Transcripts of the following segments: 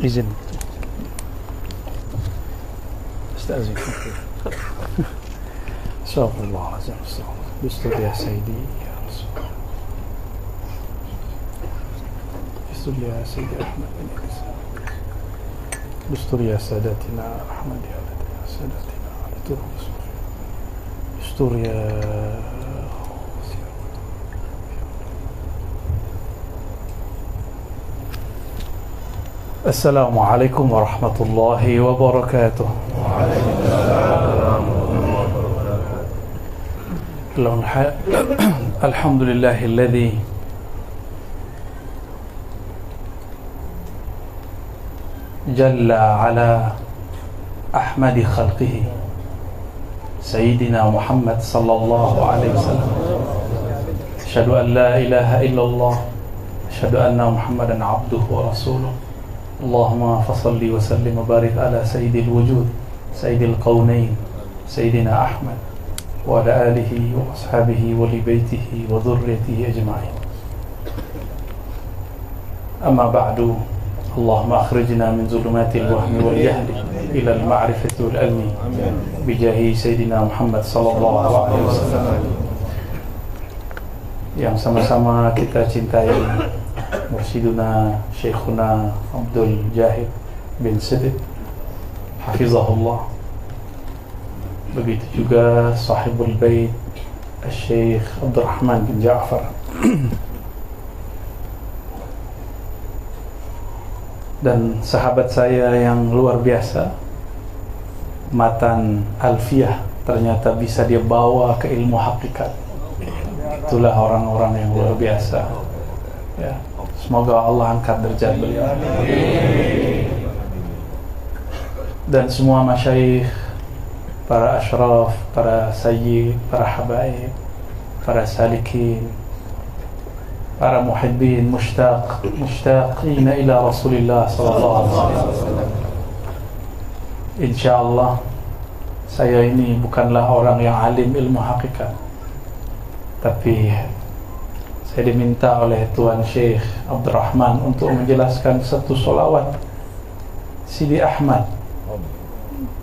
izin. استأذنكم. استغفر الله العظيم. استغفر يا سيدي يا رسول الله. استر يا سيدي أحمد بن عيسى. استر يا ساداتنا أحمد يا ساداتنا على طرق استر يا السلام عليكم ورحمة الله وبركاته. الحمد لله الذي جل على أحمد خلقه سيدنا محمد صلى الله عليه وسلم. أشهد أن لا إله إلا الله، أشهد أن محمدا عبده ورسوله. اللهم فصل وسلم وبارك على سيد الوجود سيد القونين سيدنا أحمد وعلى آله وأصحابه ولبيته وذريته أجمعين. أما بعد، اللهم أخرجنا من ظلمات الوهم والجهل إلى المعرفة والعلم بجاه سيدنا محمد صلى الله عليه وسلم. Yang sama-sama kita cintai Mursyiduna Syekhuna Abdul Jahid bin Siddiq Hafizahullah. Begitu juga Sahibul Bait Syekh Abdurrahman bin Ja'far. Dan sahabat saya yang luar biasa, Matan Alfiyah, ternyata bisa dia bawa ke ilmu hakikat. Itulah orang-orang yang luar biasa ya. Semoga Allah angkat derajat beliau. Dan semua masyayikh, para asyraf, para sayyid, para habaib, para salikin, para muhibbin, mushtaqina ila Rasulillah sallallahu alaihi wasallam. Insyaallah saya ini bukanlah orang yang alim ilmu hakikat, tapi saya diminta oleh Tuan Syekh Abdurrahman untuk menjelaskan satu solawat Sidi Ahmad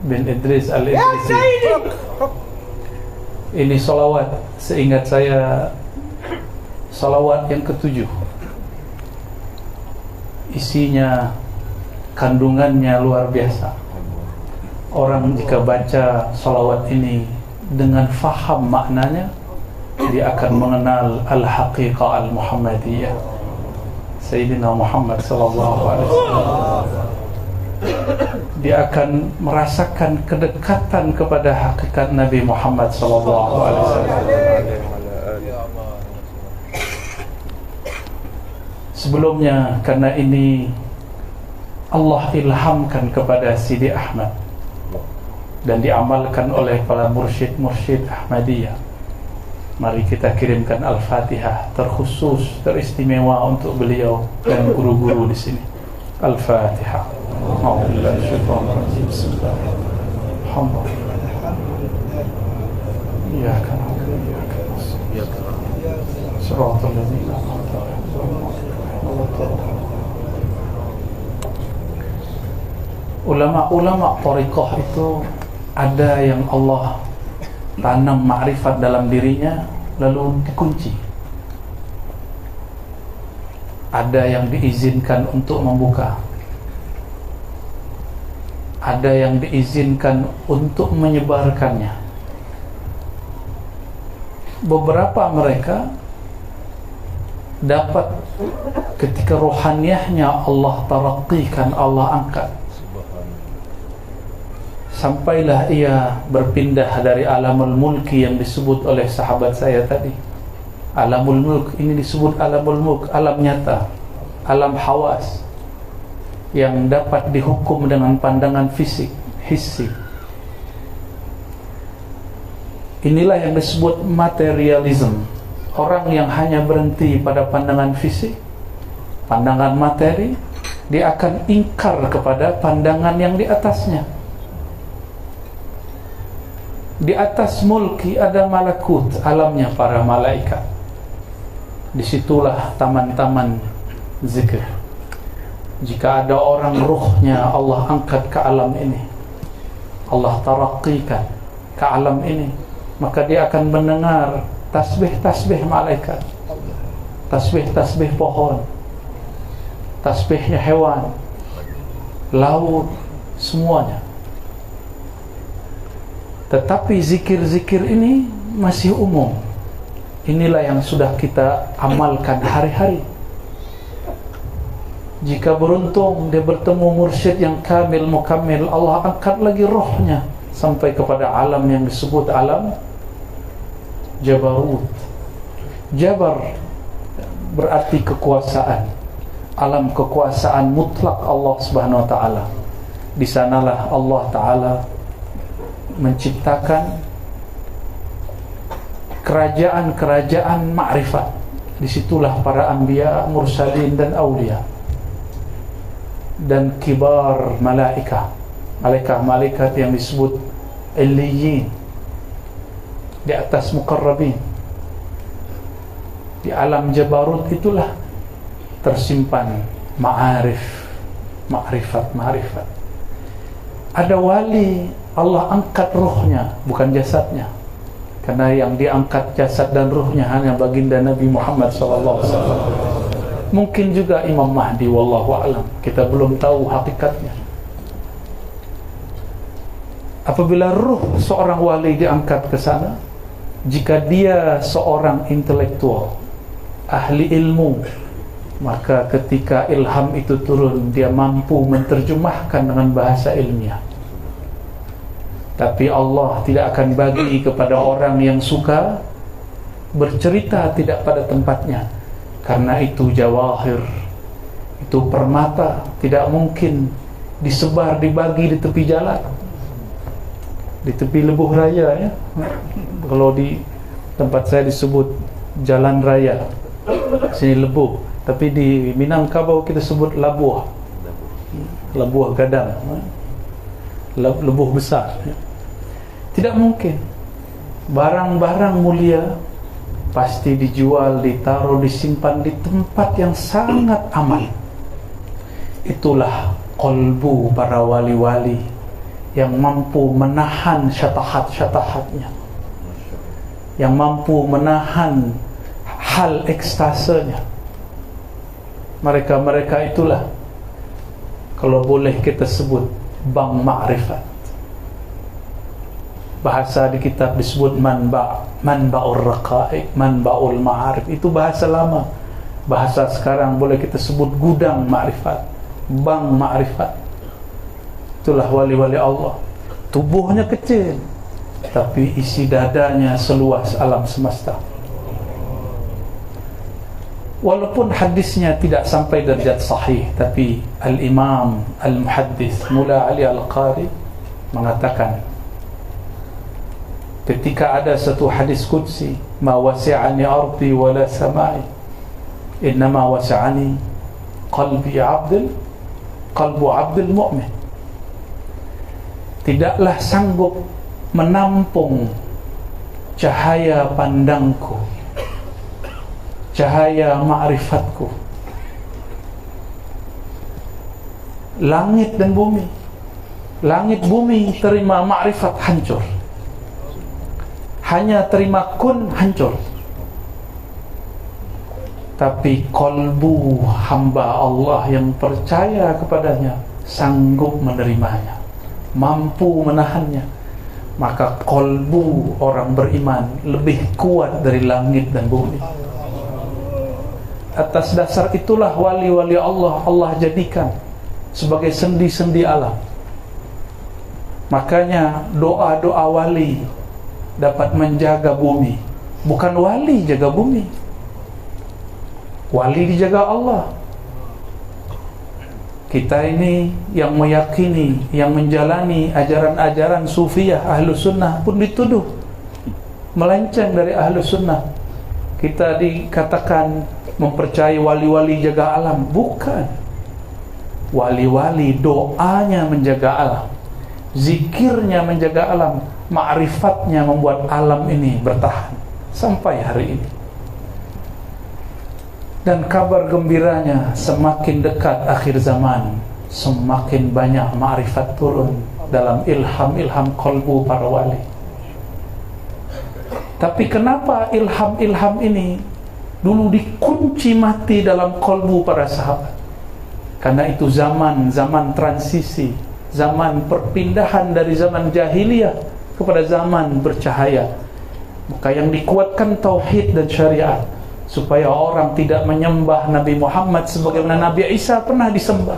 bin Idris Al-Idrisi. Ini solawat, seingat saya, solawat yang ke-7. Isinya, kandungannya luar biasa. Orang jika baca solawat ini dengan faham maknanya, dia akan mengenal al-haqiqah al-Muhammadiyah Sayyidina Muhammad sallallahu alaihi wasallam. Dia akan merasakan kedekatan kepada hakikat Nabi Muhammad sallallahu alaihi wasallam. Sebelumnya, karena ini Allah ilhamkan kepada Sidi Ahmad dan diamalkan oleh para mursyid-mursyid Ahmadiyah, mari kita kirimkan Al-Fatihah terkhusus, teristimewa untuk beliau dan guru-guru di sini. Al-Fatihah. A'udzubillahi minasyaitonir rajim. Bismillahirrahmanirrahim. Alhamdulillah. Iyyaka na'budu wa iyyaka nasta'in. Shiratal ladzina an'amta 'alaihim. Ulama-ulama thariqah itu ada yang Allah tanam ma'rifat dalam dirinya lalu dikunci. Ada yang diizinkan untuk membuka, ada yang diizinkan untuk menyebarkannya. Beberapa mereka dapat ketika rohaniyahnya Allah tarakkikan, Allah angkat, sampailah ia berpindah dari alamul mulki yang disebut oleh sahabat saya tadi. Alamul mulk ini disebut alamul mulk, alam nyata, alam hawas yang dapat dihukum dengan pandangan fisik, hissi. Inilah yang disebut materialism. Orang yang hanya berhenti pada pandangan fisik, pandangan materi, dia akan ingkar kepada pandangan yang di atasnya. Di atas mulki ada malakut, alamnya para malaikat. Disitulah taman-taman zikir. Jika ada orang ruhnya Allah angkat ke alam ini, Allah taraqikan ke alam ini, maka dia akan mendengar tasbih-tasbih malaikat, tasbih-tasbih pohon, tasbihnya hewan, laut, semuanya. Tetapi zikir-zikir ini masih umum. Inilah yang sudah kita amalkan hari-hari. Jika beruntung dia bertemu mursyid yang kamil, mukammil, Allah angkat lagi rohnya sampai kepada alam yang disebut alam Jabarut. Jabar berarti kekuasaan, alam kekuasaan mutlak Allah Subhanahu wa taala. Di sanalah Allah taala menciptakan kerajaan-kerajaan ma'rifat. Disitulah para anbiya, mursalin dan aulia, dan kibar malaikah, malaikat-malaikat yang disebut illiyin, di atas muqarrabin. Di alam Jabarut itulah tersimpan ma'arif, ma'rifat. Ada wali Allah angkat ruhnya, bukan jasadnya, karena yang diangkat jasad dan ruhnya hanya baginda Nabi Muhammad SAW. Mungkin juga Imam Mahdi, wallahu a'lam, kita belum tahu hakikatnya. Apabila ruh seorang wali diangkat ke sana, jika dia seorang intelektual, ahli ilmu, maka ketika ilham itu turun, dia mampu menerjemahkan dengan bahasa ilmiah. Tapi Allah tidak akan bagi kepada orang yang suka bercerita tidak pada tempatnya, karena itu jawahir, itu permata, tidak mungkin disebar, dibagi di tepi jalan, di tepi Lebuh Raya, ya. Kalau di tempat saya disebut Jalan Raya, sini Lebuh, tapi di Minangkabau kita sebut Labuh, Labuh Gadang, Lebuh besar. Tidak mungkin. Barang-barang mulia pasti dijual, ditaruh, disimpan di tempat yang sangat aman. Itulah qalbu para wali-wali yang mampu menahan syatahat-syatahatnya, yang mampu menahan hal ekstasenya. Mereka-mereka itulah, kalau boleh kita sebut, bank ma'rifat. Bahasa di kitab disebut manba'ur raqaiq, manba'ul ma'arif. Itu bahasa lama. Bahasa sekarang boleh kita sebut gudang ma'rifat, bank ma'rifat. Itulah wali-wali Allah. Tubuhnya kecil, tapi isi dadanya seluas alam semesta. Walaupun hadisnya tidak sampai derajat sahih, tapi Al-Imam Al-Muhaddis Mula Ali Al-Qari mengatakan, ketika ada satu hadis qudsi, ma wasi'ani ardi wala samai, innama wasi'ani qalbu abdil mu'min. Tidaklah sanggup menampung cahaya pandangku, cahaya ma'rifatku, langit dan bumi. Langit bumi terima ma'rifat hancur, hanya terima kun hancur. Tapi kolbu hamba Allah yang percaya kepadanya sanggup menerimanya, mampu menahannya. Maka kolbu orang beriman lebih kuat dari langit dan bumi. Atas dasar itulah wali-wali Allah jadikan sebagai sendi-sendi alam. Makanya doa-doa wali dapat menjaga bumi. Bukan wali jaga bumi, wali dijaga Allah. Kita ini yang meyakini, yang menjalani ajaran-ajaran sufiyah Ahlus Sunnah pun dituduh melenceng dari Ahlus Sunnah. Kita dikatakan mempercayai wali-wali jaga alam. Bukan. Wali-wali doanya menjaga alam, zikirnya menjaga alam, ma'rifatnya membuat alam ini bertahan sampai hari ini. Dan kabar gembiranya, semakin dekat akhir zaman, semakin banyak ma'rifat turun dalam ilham-ilham kolbu para wali. Tapi kenapa ilham-ilham ini dulu dikunci mati dalam kolbu para sahabat? Karena itu zaman transisi, zaman perpindahan dari zaman jahiliyah kepada zaman bercahaya. Maka yang dikuatkan tauhid dan syariat, supaya orang tidak menyembah Nabi Muhammad sebagaimana Nabi Isa pernah disembah.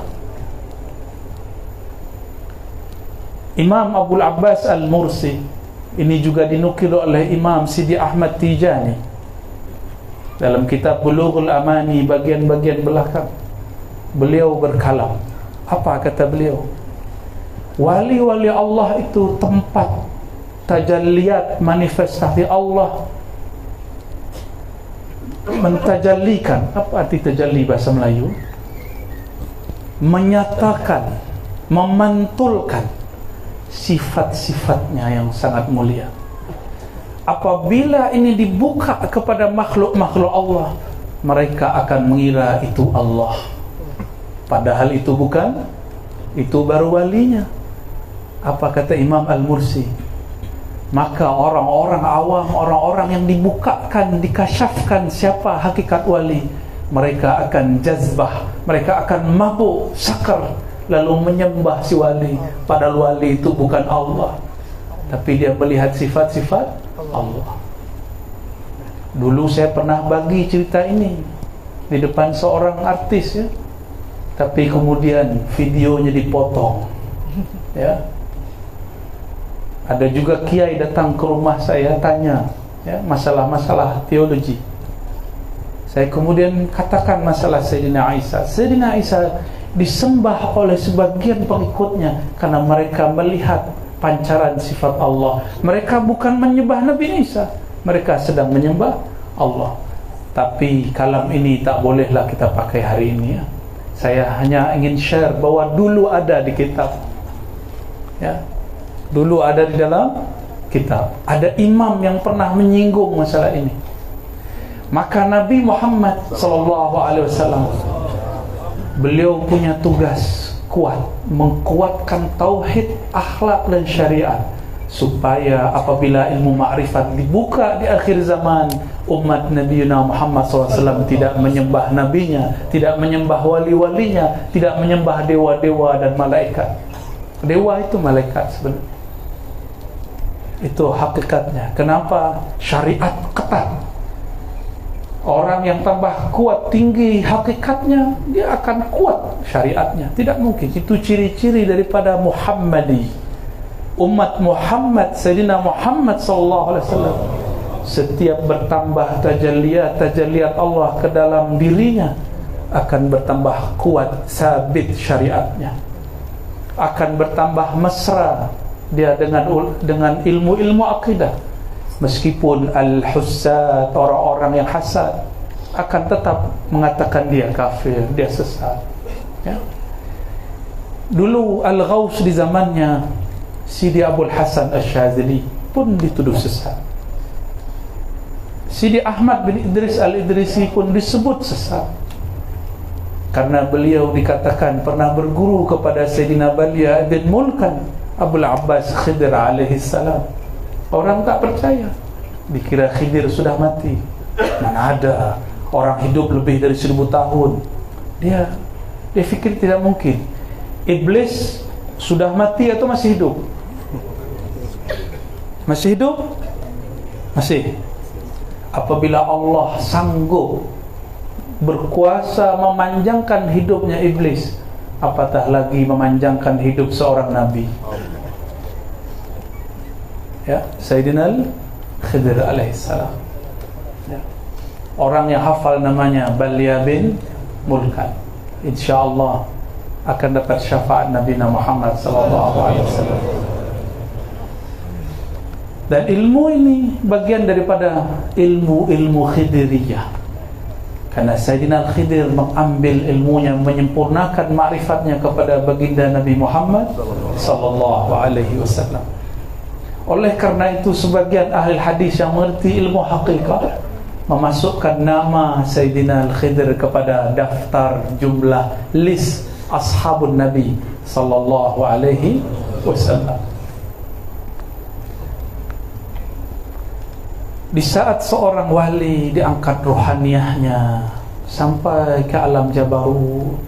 Imam Abul Abbas Al-Mursi, ini juga dinukil oleh Imam Sidi Ahmad Tijani dalam kitab Bulughul Amani bagian-bagian belakang. Beliau berkalam. Apa kata beliau? Wali-wali Allah itu tempat tajalliat, manifestasi Allah mentajallikan. Apa arti tajalli bahasa Melayu? Menyatakan, memantulkan sifat-sifatnya yang sangat mulia. Apabila ini dibuka kepada makhluk-makhluk Allah, mereka akan mengira itu Allah, padahal itu bukan, itu baru walinya. Apa kata Imam Al-Mursi? Maka orang-orang awam, orang-orang yang dibukakan, dikasyafkan siapa hakikat wali, mereka akan jazbah, mereka akan mabuk, sakar, lalu menyembah si wali, padahal wali itu bukan Allah, tapi dia melihat sifat-sifat Allah. Dulu saya pernah bagi cerita ini di depan seorang artis, ya, tapi kemudian videonya dipotong, ya. Ada juga kiai datang ke rumah saya tanya, ya, masalah-masalah teologi. Saya kemudian katakan masalah Sayyidina Isa. Sayyidina Isa disembah oleh sebagian pengikutnya karena mereka melihat pancaran sifat Allah. Mereka bukan menyembah Nabi Isa, mereka sedang menyembah Allah. Tapi kalam ini tak bolehlah kita pakai hari ini, ya. Saya hanya ingin share bahwa dulu ada di kitab, ya. Dulu ada di dalam kitab. Ada imam yang pernah menyinggung masalah ini. Maka Nabi Muhammad SAW, beliau punya tugas kuat, mengkuatkan tauhid, akhlak dan syariat, supaya apabila ilmu ma'rifat dibuka di akhir zaman, umat Nabi Muhammad SAW tidak menyembah nabinya, tidak menyembah wali-walinya, tidak menyembah dewa-dewa dan malaikat. Dewa itu malaikat sebenarnya. Itu hakikatnya. Kenapa syariat ketat? Orang yang tambah kuat, tinggi hakikatnya, dia akan kuat syariatnya. Tidak mungkin. Itu ciri-ciri daripada Muhammadi, umat Muhammad, Sayyidina Muhammad SAW. Setiap bertambah tajalliyat Allah ke dalam dirinya, akan bertambah kuat, sabit syariatnya, akan bertambah mesra dia dengan ilmu-ilmu akidah. Meskipun al-hussad, orang-orang yang hasad, akan tetap mengatakan dia kafir, dia sesat, ya. Dulu Al-Ghaus di zamannya Sidi Abul Hasan Asy-Syadzili pun dituduh sesat. Sidi Ahmad bin Idris Al-Idrisi pun disebut sesat, karena beliau dikatakan pernah berguru kepada Sayyidina Balia bin Mulkan Abul Abbas Khidir alaihi salam. Orang tak percaya, dikira Khidir sudah mati. Mana ada, orang hidup lebih dari 1000 tahun. Dia fikir tidak mungkin. Iblis sudah mati atau masih hidup? Masih hidup? Masih. Apabila Allah sanggup berkuasa memanjangkan hidupnya iblis, apatah lagi memanjangkan hidup seorang nabi, ya, Sayyidina Khidir alaihissalam, ya. Orang yang hafal namanya Balia bin Mulkan, insyaallah akan dapat syafaat Nabi Muhammad SAW. Dan ilmu ini bagian daripada ilmu Khidiriyah, karena Sayyidina Khidir mengambil ilmunya, menyempurnakan ma'rifatnya kepada baginda Nabi Muhammad SAW. Oleh karena itu sebagian ahli hadis yang mengerti ilmu hakikat memasukkan nama Sayyidina Al-Khidr kepada daftar jumlah list ashabun Nabi sallallahu alaihi wasallam. Di saat seorang wali diangkat rohaniahnya sampai ke alam jabarut,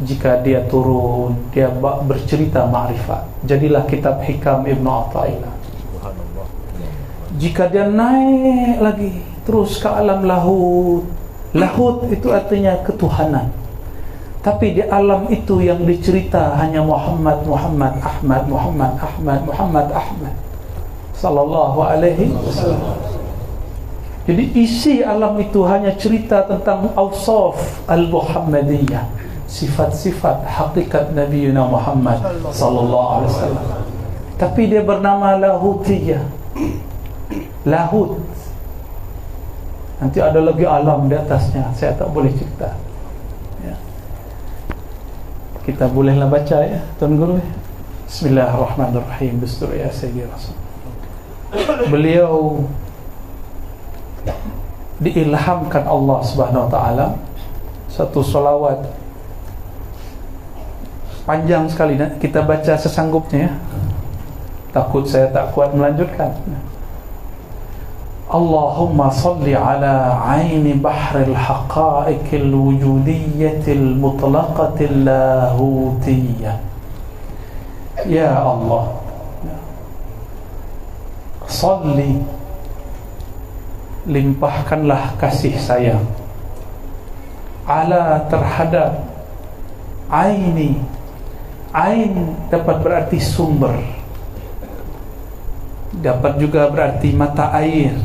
jika dia turun, dia bercerita ma'rifat. Jadilah kitab Hikam Ibn Athaillah. Jika dia naik lagi terus ke alam lahut, lahut itu artinya ketuhanan. Tapi di alam itu yang dicerita hanya Muhammad, Muhammad, Ahmad, Muhammad, Ahmad, Muhammad, Ahmad sallallahu alaihi wasallam. Jadi isi alam itu hanya cerita tentang awsaf al-Muhammadiyah, sifat-sifat hakikat Nabi Muhammad sallallahu alaihi wasallam. Tapi dia bernama Lahutiyah. Lahut. Nanti ada lagi alam di atasnya, saya tak boleh cerita. Ya. Kita bolehlah baca ya, Tuan Guru. Bismillahirrahmanirrahim. Bistur ya Sayyidi Rasul. Beliau diilhamkan Allah Subhanahu wa taala satu salawat panjang sekali, kita baca sesanggupnya ya. Takut saya tak kuat melanjutkan. Allahumma salli ala aini bahril haqa'iqil wujudiyatil mutlaqatil lahutiyyah. Ya Allah, salli, limpahkanlah kasih sayang ala terhadap aini. Ain dapat berarti sumber, dapat juga berarti mata air.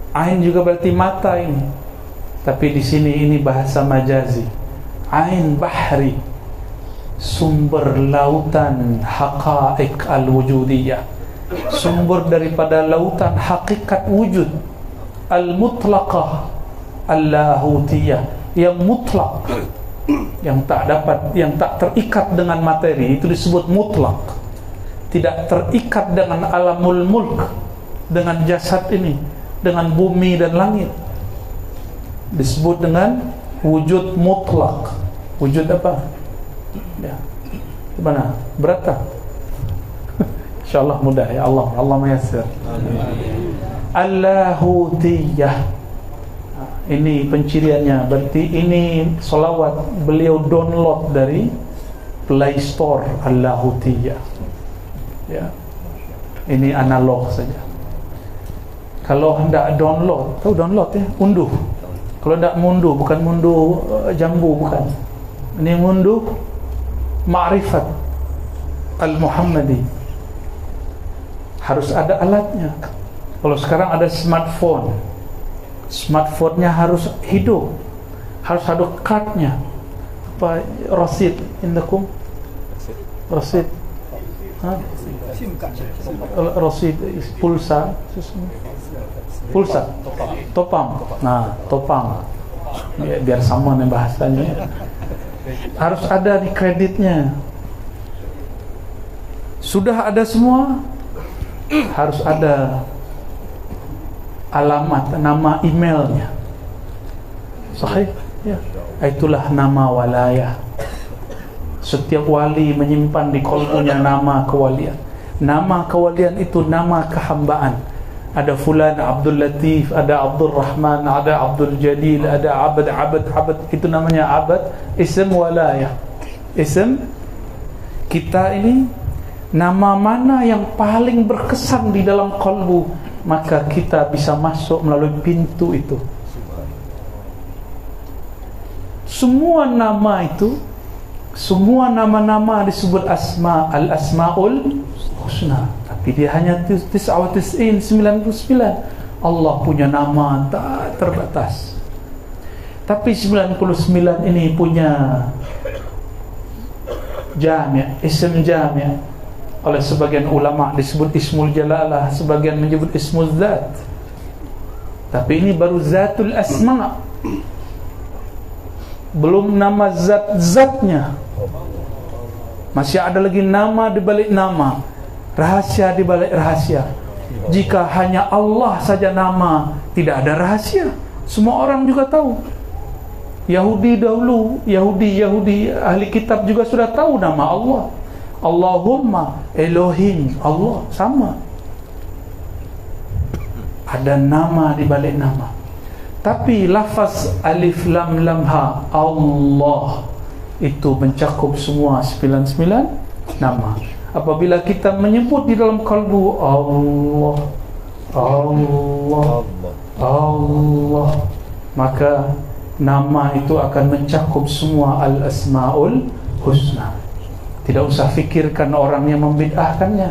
Ain juga berarti mata ini, tapi di sini ini bahasa majazi. Ain bahri, sumber lautan haqa'iq al-wujudiyah, sumber daripada lautan hakikat wujud al-mutlaqah al-lahutiyah, yang mutlak, yang tak dapat, yang tak terikat dengan materi, itu disebut mutlak. Tidak terikat dengan alamul mulk, dengan jasad ini, dengan bumi dan langit, disebut dengan wujud mutlak. Wujud apa? Ya. Gimana? Berat tak? InsyaAllah mudah ya Allah. Allah mayassir. Allahutiyah. Ini penciriannya. Berarti ini solawat beliau download dari Play Store Allahutiyah. Ya. Ini analog saja. Kalau hendak download, tahu download ya, unduh. Kalau hendak munduh, bukan munduh jambu, bukan. Ini munduh ma'rifat al-Muhammadi. Harus ada alatnya. Kalau sekarang ada smartphone, smartphone-nya harus hidup, harus ada card-nya. Apa rasid indakum? Rasid. Rasid pulsa. Pulsa, topam. Nah, topam. Biar sama nih bahasanya. Harus ada di kreditnya. Sudah ada semua. Harus ada alamat, nama emailnya. Sahih? Ya. Itulah nama walayah. Setiap wali menyimpan di qalbunya nama kewalian. Nama kewalian itu nama kehambaan. Ada fulan Abdul Latif, ada Abdul Rahman, ada Abdul Jalil, ada abad. Itu namanya abad, ism walayah. Ism kita ini, nama mana yang paling berkesan di dalam qalbu, maka kita bisa masuk melalui pintu itu. Semua nama itu, semua nama-nama disebut asma, al-asmaul husna. Tapi dia hanya 99. Allah punya nama tak terbatas. Tapi 99 ini punya jami', ism jami'. Oleh sebagian ulama disebut ismul jalalah, sebagian menyebut ismul zat. Tapi ini baru zatul asma', belum nama zat-zatnya. Masih ada lagi nama di balik nama, rahasia di balik rahasia. Jika hanya Allah saja nama, tidak ada rahasia, semua orang juga tahu. Yahudi dahulu, Yahudi ahli kitab juga sudah tahu nama Allah. Allahumma, Elohim, Allah, sama. Ada nama di balik nama. Tapi lafaz alif lam lam ha, Allah, itu mencakup semua 99 nama. Apabila kita menyebut di dalam kalbu Allah, Allah, Allah, maka nama itu akan mencakup semua al-asmaul husna. Tidak usah fikirkan orang yang membid'ahkannya,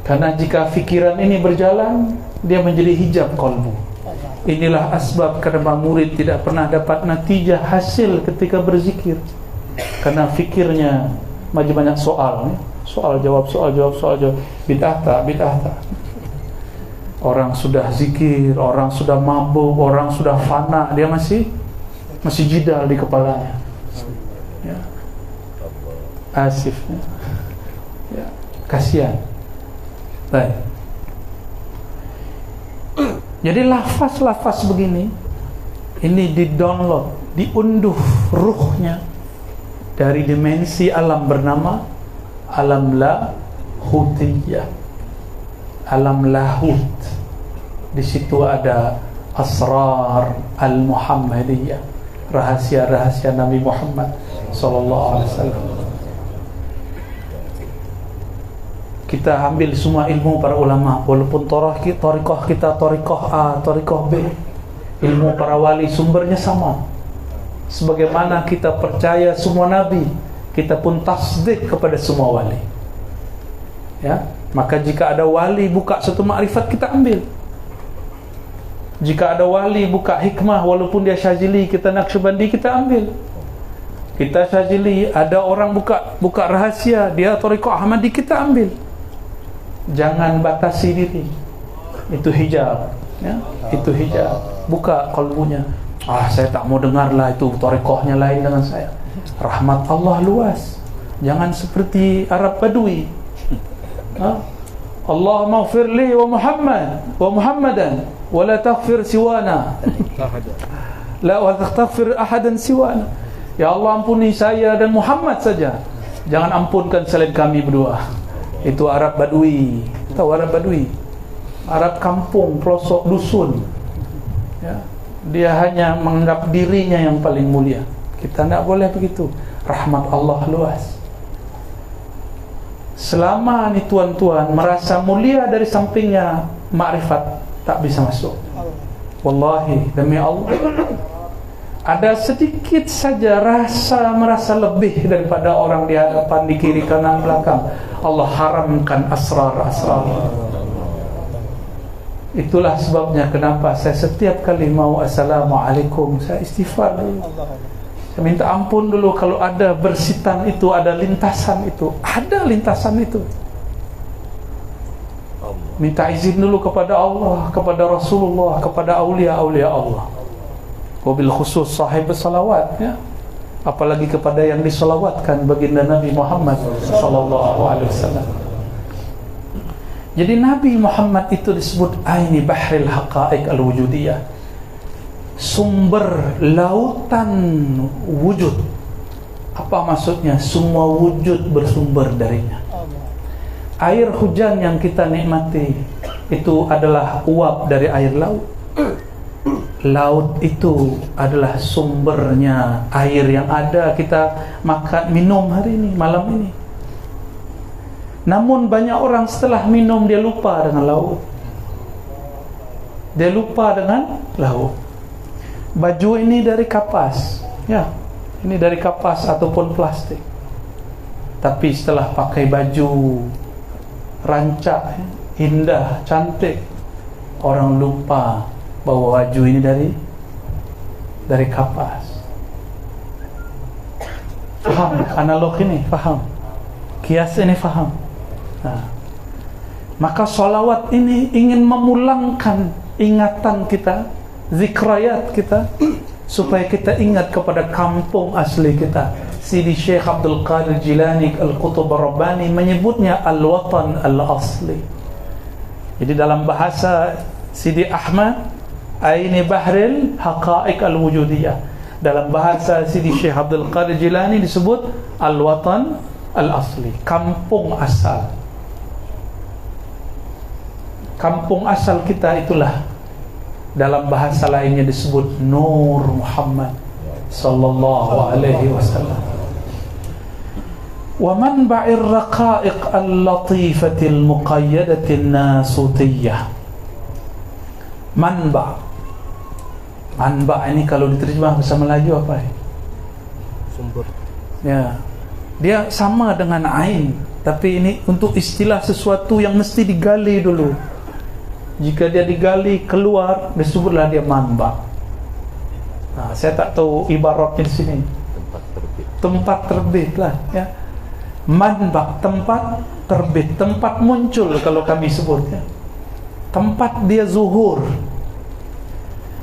karena jika fikiran ini berjalan, dia menjadi hijab kalbu. Inilah asbab kenapa murid tidak pernah dapat natijah hasil ketika berzikir, karena fikirnya masih banyak soal, soal jawab, bid'ah tak. Orang sudah zikir, orang sudah mabuk, orang sudah fana, dia masih jidal di kepalanya, ya. Asif, ya. Kasihan. Baik. Jadi lafaz-lafaz begini, ini di-download, diunduh ruhnya dari dimensi alam bernama alam lahutiyah, alam lahut. Di situ ada asrar al-Muhammadiyah, rahasia-rahasia Nabi Muhammad sallallahu alaihi wasallam. Kita ambil semua ilmu para ulama, walaupun thariqah kita thariqah A, thariqah B, ilmu para wali sumbernya sama. Sebagaimana kita percaya semua nabi, kita pun tasdik kepada semua wali. Ya, maka jika ada wali buka satu makrifat, kita ambil. Jika ada wali buka hikmah, walaupun dia Syazili, kita Naqsyabandi, kita ambil. Kita Syazili, ada orang buka rahasia, dia thariqah Ahmadi, kita ambil. Jangan batasi diri. Itu hijab, ya? Itu hijab. Buka kalbunya. Saya tak mau dengar lah, itu thariqahnya lain dengan saya. Rahmat Allah luas. Jangan seperti Arab Badui. Allahumma ighfir li wa Muhammadan wa la taghfir siwana. La wa taghfir ahadan siwana. Ya Allah, ampuni saya dan Muhammad saja, jangan ampunkan selain kami berdua. Itu Arab Badui. Tahu Arab Badui? Arab kampung, pelosok, dusun, ya. Dia hanya menganggap dirinya yang paling mulia. Kita tidak boleh begitu. Rahmat Allah luas. Selama ni tuan-tuan merasa mulia dari sampingnya, makrifat tak bisa masuk. Wallahi, demi Allah, ada sedikit saja merasa lebih daripada orang di hadapan, di kiri, kanan, belakang, Allah haramkan asrar-asrar. Itulah sebabnya kenapa saya setiap kali mau assalamualaikum, saya istighfar dulu. Saya minta ampun dulu kalau ada bersitan itu, ada lintasan itu, minta izin dulu kepada Allah, kepada Rasulullah, kepada aulia-aulia Allah. Wabil khusus sahib salawat, ya. Apalagi kepada yang disalawatkan baginda Nabi Muhammad sallallahu alaihi wasallam. Jadi Nabi Muhammad itu disebut aini bahril haqaiq al-wujudiyah, sumber lautan wujud. Apa maksudnya? Semua wujud bersumber darinya. Air hujan yang kita nikmati itu adalah uap dari air laut. Laut itu adalah sumbernya air yang ada kita makan, minum hari ini, malam ini. Namun banyak orang setelah minum dia lupa dengan laut. Dia lupa dengan laut. Baju ini dari kapas, ya, ini dari kapas ataupun plastik. Tapi setelah pakai baju rancak, indah, cantik, orang lupa bahwa baju ini dari kapas. Faham analog ini? Faham? Kias ini faham? Nah, maka salawat ini ingin memulangkan ingatan kita, zikrayat kita, supaya kita ingat kepada kampung asli kita. Sidi Syekh Abdul Qadir Jilani Al-Qutub Ar-Rabbani menyebutnya al-watan al-asli. Jadi dalam bahasa Sidi Ahmad, Aini Bahril Haqa'iq Al-Wujudiyah. Dalam bahasa Sidi Syekh Abdul Qadir Jilani disebut Al-Watan Al-Asli, kampung asal. Kampung asal kita itulah dalam bahasa lainnya disebut Nur Muhammad sallallahu alaihi wasallam. Wa manba'ir raqa'iq al-latifatil muqayyadatin nasutiyah. Manba' ini kalau diterjemah bahasa Melayu apa ya? Sumber. Ya. Dia sama dengan ain, tapi ini untuk istilah sesuatu yang mesti digali dulu. Jika dia digali keluar, disebutlah dia manba. Nah, saya tak tahu ibaratnya di sini. Tempat terbit lah, ya. Manba, tempat terbit, tempat muncul kalau kami sebutnya. Tempat dia zuhur.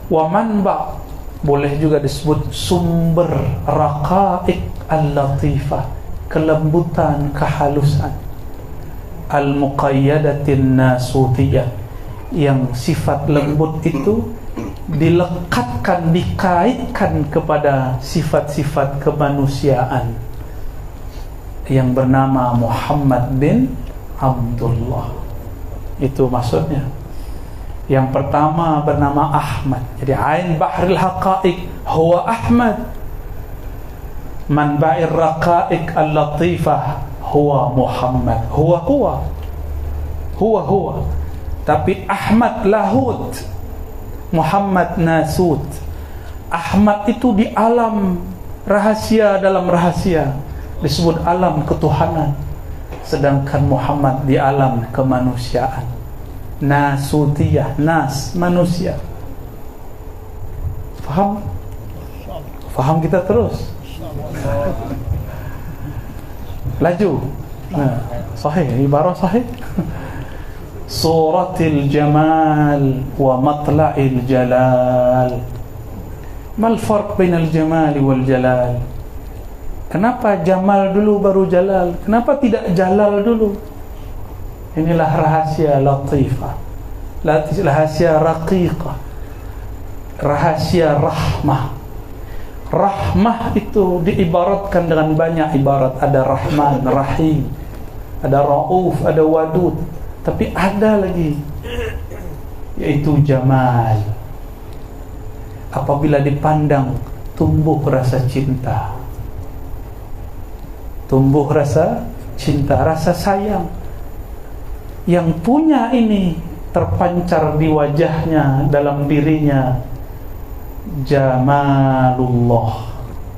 Wa manba boleh juga disebut sumber raqa'iq al-latifah, kelembutan, kehalusan, al-muqayyadatin nasutiyah, yang sifat lembut itu dilekatkan, dikaitkan kepada sifat-sifat kemanusiaan yang bernama Muhammad bin Abdullah. Itu maksudnya. Yang pertama bernama Ahmad. Jadi Ain Bahril Haqa'iq huwa Ahmad. Manba'ir Raqa'iq Al-Latifah huwa Muhammad. Huwa. Tapi Ahmad lahut, Muhammad nasut. Ahmad itu di alam rahasia, dalam rahasia disebut alam ketuhanan, sedangkan Muhammad di alam kemanusiaan, nasutiyah, nas, manusia. Faham? Faham kita terus? Laju. Nah, sahih, ibarah sahih. Suratil jamal wa matla'il jalal. Mal farq bainal jamal wal jalal? Kenapa jamal dulu baru jalal? Kenapa tidak jalal dulu? Inilah rahasia latifah, rahasia raqiqah, rahasia rahmah. Rahmah itu diibaratkan dengan banyak ibarat. Ada Rahman, Rahim, ada Rauf, ada Wadud. Tapi ada lagi, yaitu jamal. Apabila dipandang, tumbuh rasa cinta, tumbuh rasa cinta, rasa sayang. Yang punya ini terpancar di wajahnya, dalam dirinya, jamalullah,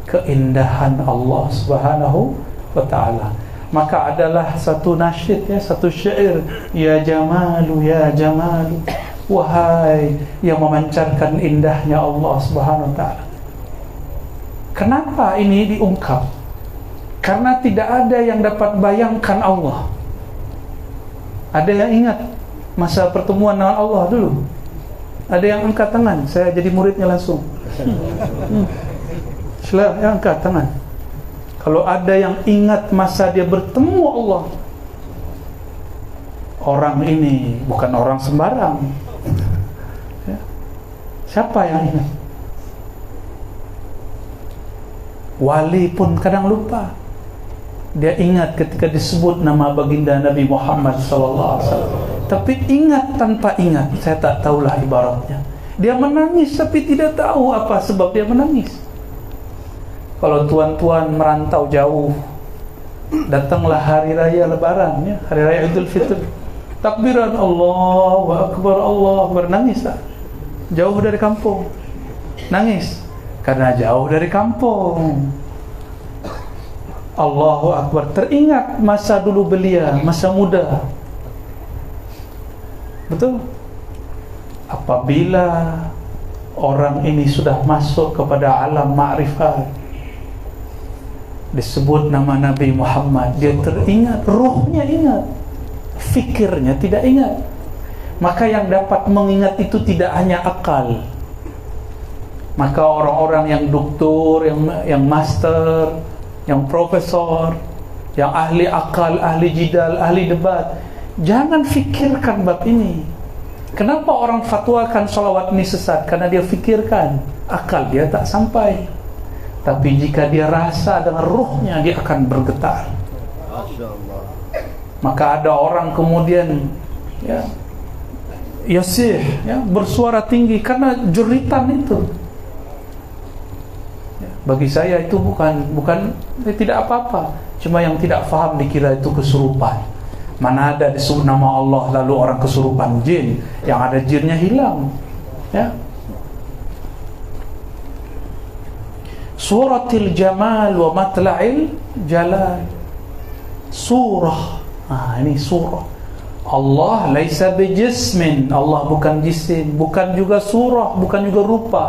keindahan Allah Subhanahu wa ta'ala. Maka adalah satu nasyid, ya, satu syair, ya jamalu, ya jamalu, wahai yang memancarkan indahnya Allah Subhanahu wa ta'ala. Kenapa ini diungkap? Karena tidak ada yang dapat bayangkan Allah. Ada yang ingat masa pertemuan dengan Allah dulu? Ada yang angkat tangan? Saya jadi muridnya langsung. Sila, yang angkat tangan. Kalau ada yang ingat masa dia bertemu Allah, orang ini bukan orang sembarang, ya. Siapa yang ingat? Wali pun kadang lupa. Dia ingat ketika disebut nama baginda Nabi Muhammad sallallahu alaihi wasallam. Tapi ingat tanpa ingat, saya tak tahulah ibaratnya. Dia menangis tapi tidak tahu apa sebab dia menangis. Kalau tuan-tuan merantau jauh, datanglah hari raya Lebaran, ya, hari raya Idul Fitri, takbiran Allahu Akbar, Allahu Akbar, nangis tak? Jauh dari kampung, nangis karena jauh dari kampung. Allahu Akbar, teringat masa dulu belia, masa muda. Betul? Apabila orang ini sudah masuk kepada alam ma'rifat, disebut nama Nabi Muhammad, dia teringat, rohnya ingat, fikirnya tidak ingat. Maka yang dapat mengingat itu tidak hanya akal. Maka orang-orang yang doktor, yang master, yang profesor, yang ahli akal, ahli jidal, ahli debat, Jangan fikirkan bab ini. Kenapa orang fatwakan salawat ini sesat? Karena dia fikirkan, akal dia tak sampai. Tapi jika dia rasa dengan ruhnya, dia akan bergetar. Maka ada orang kemudian yasih, bersuara tinggi karena jeritan itu. Bagi saya itu bukan tidak apa-apa. Cuma yang tidak faham dikira itu kesurupan. Mana ada disebut nama Allah lalu orang kesurupan jin, yang ada jinnya hilang. Ya. Suratil Jamal wa Matla'il Jalal. Surah. Ini surah. Allah laisa bijismin. Allah bukan jisim, bukan juga surah, bukan juga rupa.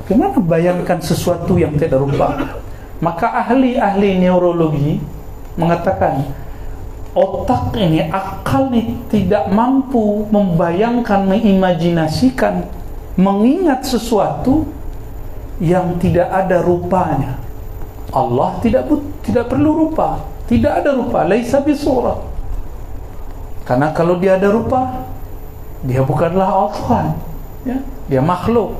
Bagaimana bayangkan sesuatu yang tidak rupa? Maka ahli-ahli neurologi mengatakan otak ini, akal ini tidak mampu membayangkan, mengimajinasikan, mengingat sesuatu yang tidak ada rupanya. Allah tidak perlu rupa, tidak ada rupa, laisa bisurah. Karena kalau dia ada rupa, dia bukanlah Allah, dia makhluk.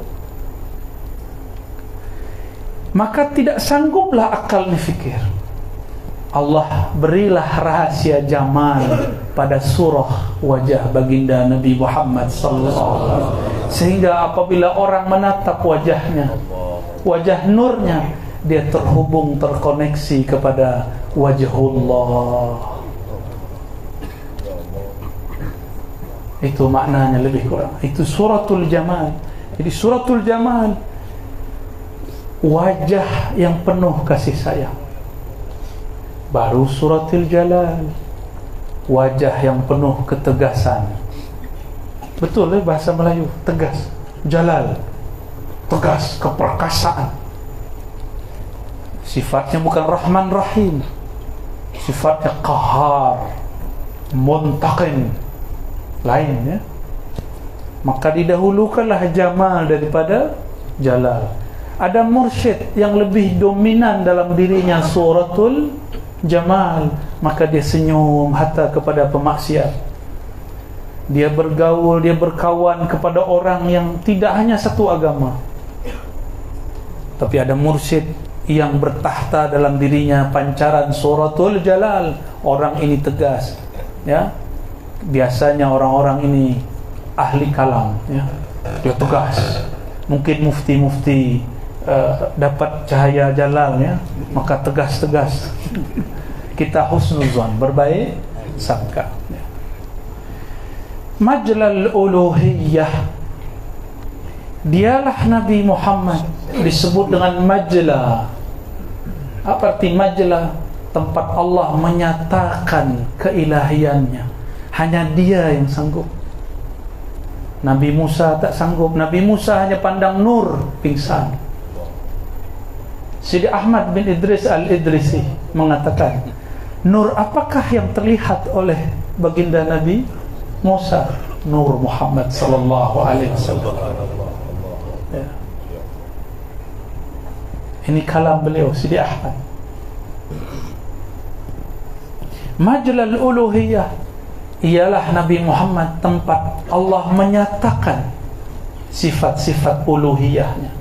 Maka tidak sangguplah akal ini fikir. Allah berilah rahasia jamal pada surah wajah baginda Nabi Muhammad sallallahu alaihi wasallam, sehingga apabila orang menatap wajahnya, wajah nurnya, dia terhubung, terkoneksi kepada wajhullah. Itu maknanya lebih kurang. Itu suratul jamal. Jadi suratul jamal, wajah yang penuh kasih sayang. Baru suratul jalal, wajah yang penuh ketegasan. Betul bahasa Melayu, tegas. Jalal, tegas, keperkasaan. Sifatnya bukan Rahman Rahim, sifatnya qahar, muntaqim, lain ya. Maka didahulukanlah jamal daripada jalal. Ada mursyid yang lebih dominan dalam dirinya suratul jamal, maka dia senyum hatta kepada pemaksiat. Dia bergaul, dia berkawan kepada orang yang tidak hanya satu agama. Tapi ada mursyid yang bertahta dalam dirinya pancaran suratul jalal. Orang ini tegas, ya. Biasanya orang-orang ini ahli kalam, ya. Dia tegas. Mungkin mufti-mufti dapat cahaya jalal, ya, maka tegas-tegas. Kita husnuzan, berbaik sangka. Majlal uluhiyah, dialah Nabi Muhammad disebut dengan majla. Apa arti majla? Tempat Allah menyatakan keilahiannya. Hanya dia yang sanggup. Nabi Musa tak sanggup. Nabi Musa hanya pandang nur, pingsan. Sidi Ahmad bin Idris al-Idrisi mengatakan, nur apakah yang terlihat oleh baginda Nabi Musa? Nur Muhammad sallallahu alaihi wasallam. Ya. Ini kalam beliau, Sidi Ahmad. Majlal uluhiyah, ialah Nabi Muhammad tempat Allah menyatakan sifat-sifat uluhiyahnya.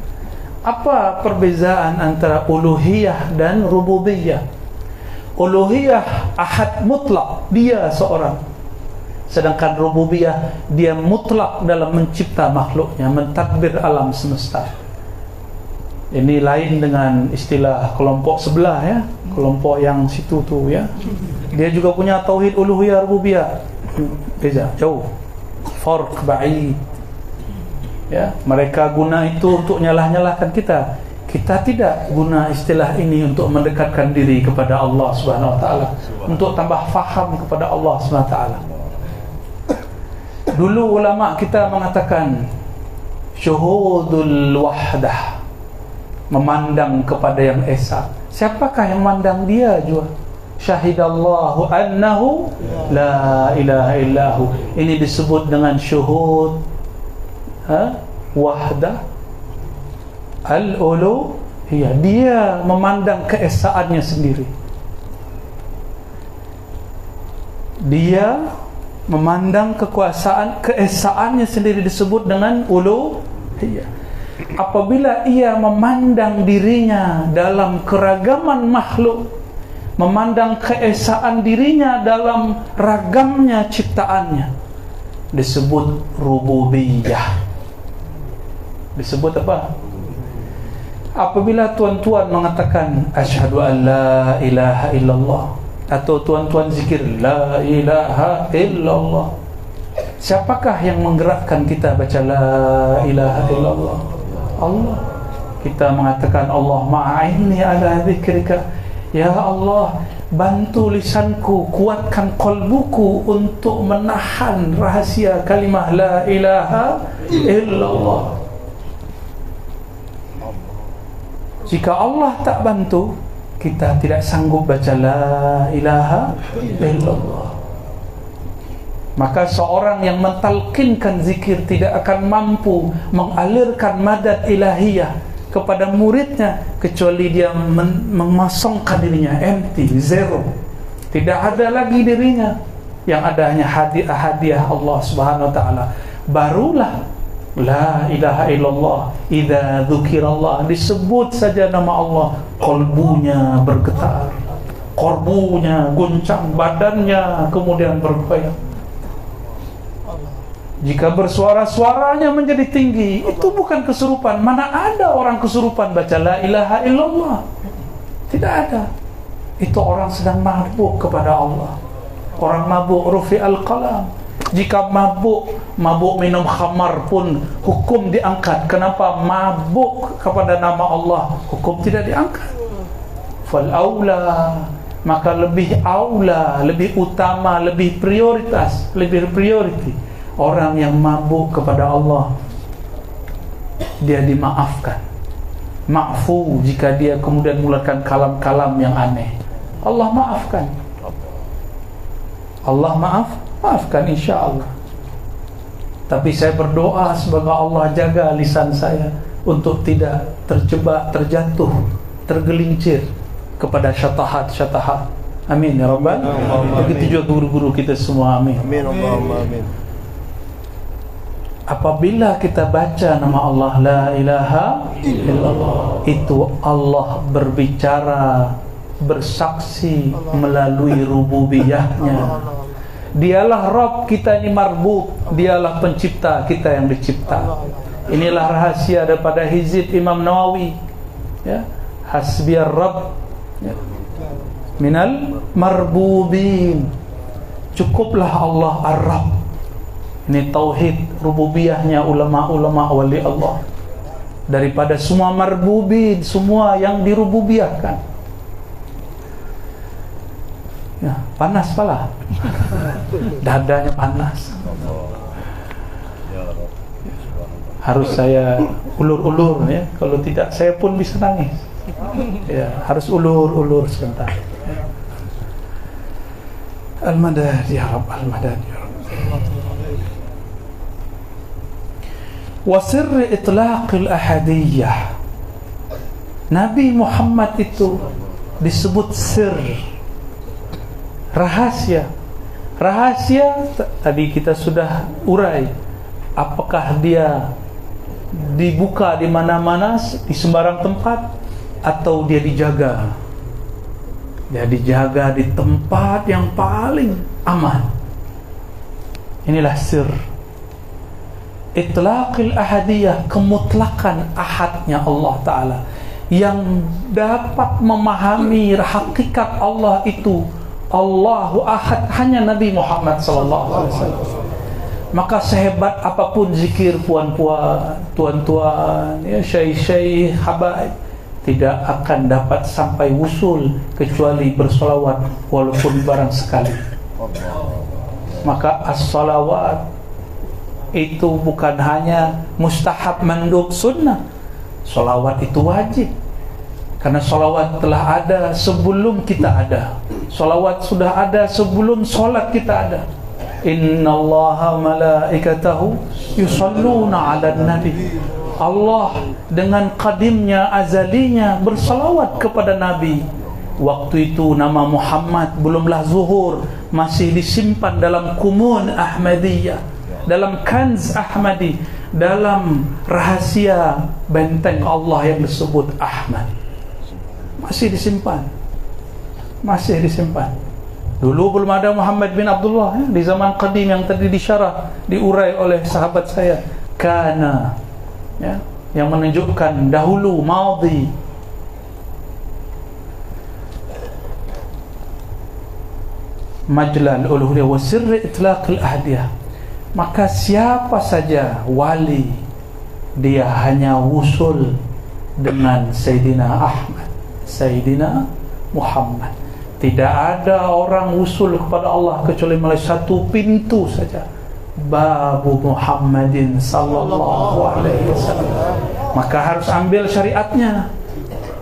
Apa perbezaan antara uluhiyah dan rububiyah? Uluhiyah ahad mutlak, dia seorang. Sedangkan rububiyah, dia mutlak dalam mencipta makhluknya, mentadbir alam semesta. Ini lain dengan istilah kelompok sebelah, ya, kelompok yang situ tu, ya. Dia juga punya tauhid uluhiyah rububiyah. Beza, jauh. Farq ba'id. Ya, mereka guna itu untuk nyalah-nyalahkan kita. Kita tidak guna istilah ini untuk mendekatkan diri kepada Allah Subhanahu wa taala, untuk tambah faham kepada Allah Subhanahu wa taala. Dulu ulama kita mengatakan syuhudul wahdah, memandang kepada yang esa. Siapakah yang memandang dia juga? Syahidallahu annahu la ilaha illahu. Ini disebut dengan syuhud wahdah al-uluhiyah. Dia memandang keesaannya sendiri. Dia memandang keesaannya sendiri disebut dengan uluhiyah. Apabila ia memandang dirinya dalam keragaman makhluk, memandang keesaan dirinya dalam ragamnya ciptaannya, disebut rububiyah. Disebut apa? Apabila tuan-tuan mengatakan asyhadu an la ilaha illallah, atau tuan-tuan zikir la ilaha illallah, siapakah yang menggerakkan kita baca la ilaha illallah? Allah. Kita mengatakan Allahumma a'inni ala dzikrika, ya Allah, bantu lisanku, kuatkan qalbuku untuk menahan rahasia kalimah la ilaha illallah. Jika Allah tak bantu, kita tidak sanggup baca la ilaha illallah. Maka seorang yang mentalkinkan zikir tidak akan mampu mengalirkan madad ilahiyah kepada muridnya kecuali dia memasongkan dirinya empty, zero. Tidak ada lagi dirinya, yang ada hanya hadiah Allah Subhanahu wa taala. Barulah la ilaha illallah, idza dzukirallah, disebut saja nama Allah, qalbunya bergetar, qalbunya goncang, badannya kemudian bergoyang. Jika bersuara-suaranya menjadi tinggi, itu bukan kesurupan. Mana ada orang kesurupan baca la ilaha illallah? Tidak ada. Itu orang sedang mabuk kepada Allah. Orang mabuk rufi'al qalam. Jika mabuk minum khamar pun hukum diangkat. Kenapa mabuk kepada nama Allah hukum tidak diangkat? Fal aula, maka lebih aula, lebih utama, lebih prioritas, lebih priority orang yang mabuk kepada Allah, dia dimaafkan. Ma'fu jika dia kemudian mengeluarkan kalam-kalam yang aneh, Allah maafkan. Allah maafkan insya-Allah. Tapi saya berdoa semoga Allah jaga lisan saya untuk tidak terjebak, terjatuh, tergelincir kepada syatahat. Amin ya rabbal. Begitu juga guru-guru kita semua. Amin. Amin Allahumma amin. Apabila kita baca nama Allah la ilaha illallah, itu Allah berbicara, bersaksi melalui rububiyahnya. Dialah Rabb, kita ini marbub. Dialah pencipta, kita yang dicipta. Inilah rahasia daripada Hizib Imam Nawawi, ya, hasbiyar Rabb, ya, minal marbubin. Cukuplah Allah ar-Rabb. Ini tauhid rububiyahnya ulama-ulama wali Allah. Daripada semua marbubin, semua yang dirububiyahkan. Ya, panas pala. Dadanya panas. Harus saya ulur-ulur ya. Kalau tidak saya pun bisa nangis. Ya, harus ulur-ulur sebentar. Al-madad ya Rabb, al-madad ya Rabb. Wa sirri itlaqil ahadiyah. Nabi Muhammad itu disebut sir, rahasia. Rahasia tadi kita sudah urai. Apakah dia dibuka di mana-mana, di sembarang tempat, atau dia dijaga? Dia dijaga di tempat yang paling aman. Inilah sir. Itlaqil ahadiyah, kemutlakan ahadnya Allah Ta'ala, yang dapat memahami hakikat Allah itu Allahu ahad hanya Nabi Muhammad SAW. Maka sehebat apapun zikir puan-puan, tuan-tuan, ya, syai-syai, habaib, tidak akan dapat sampai wusul kecuali bersolawat walaupun barang sekali. Maka as-salawat itu bukan hanya mustahab, mandub, sunnah. Salawat itu wajib, karena salawat telah ada sebelum kita ada. Salawat sudah ada sebelum solat kita ada. Innallaha malaikatahu yusalluna 'alan nabi. Allah dengan qadimnya, azalinya bersalawat kepada Nabi. Waktu itu nama Muhammad belumlah zuhur, masih disimpan dalam kumun Ahmadiyah, dalam kanz Ahmadi, dalam rahasia benteng Allah yang disebut Ahmad. Masih disimpan. Dulu belum ada Muhammad bin Abdullah ya, di zaman qadim yang tadi disyarah, diurai oleh sahabat saya. Kana ya, yang menunjukkan dahulu, madhi. Majlal uluhiyah wa sirri itlaqil ahdiyah. Maka siapa saja wali, dia hanya wusul dengan Sayyidina Ahmad, Sayyidina Muhammad. Tidak ada orang wusul kepada Allah kecuali melalui satu pintu saja, babu Muhammadin sallallahu alaihi wasallam. Maka harus ambil syariatnya,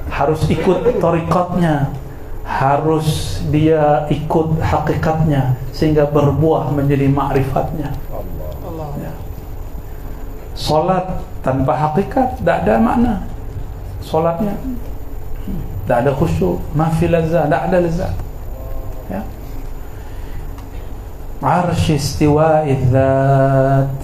harus ikut tariqatnya, harus dia ikut hakikatnya, sehingga berbuah menjadi ma'rifatnya. Ya. Solat tanpa hakikat tidak ada makna. Solatnya tidak ada khusyuk, mafi lazah, tidak ada lazah. Ya. Arsy istiwa'i dzat,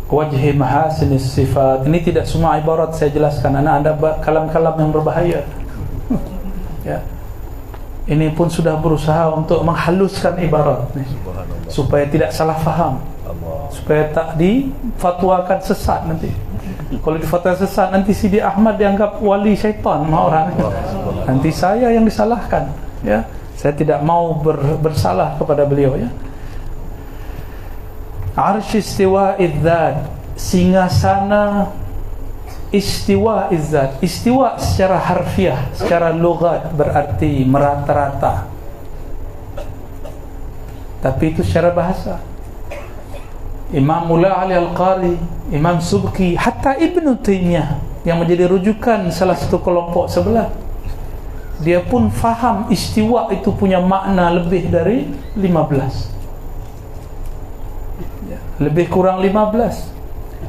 wajhi mahasin sifat. Ini tidak semua ibarat saya jelaskan, ada kalam-kalam yang berbahaya. Ya. Ini pun sudah berusaha untuk menghaluskan ibarat nih, supaya tidak salah faham, supaya tak difatwakan sesat nanti. Kalau difatwakan sesat, nanti Sidi Ahmad dianggap wali syaitan sama orang. Nanti saya yang disalahkan. Ya, saya tidak mau bersalah kepada beliau. Ya. Arsy istiwa'i dzat, singgasana istiwa izzat. Istiwa secara harfiah, secara lughat berarti merata-rata, tapi itu secara bahasa. Imam Mula Ali Al-Qari, Imam Subki, hatta Ibnu Taimiyah yang menjadi rujukan salah satu kelompok sebelah, dia pun faham istiwa itu punya makna lebih dari 15, lebih kurang 15.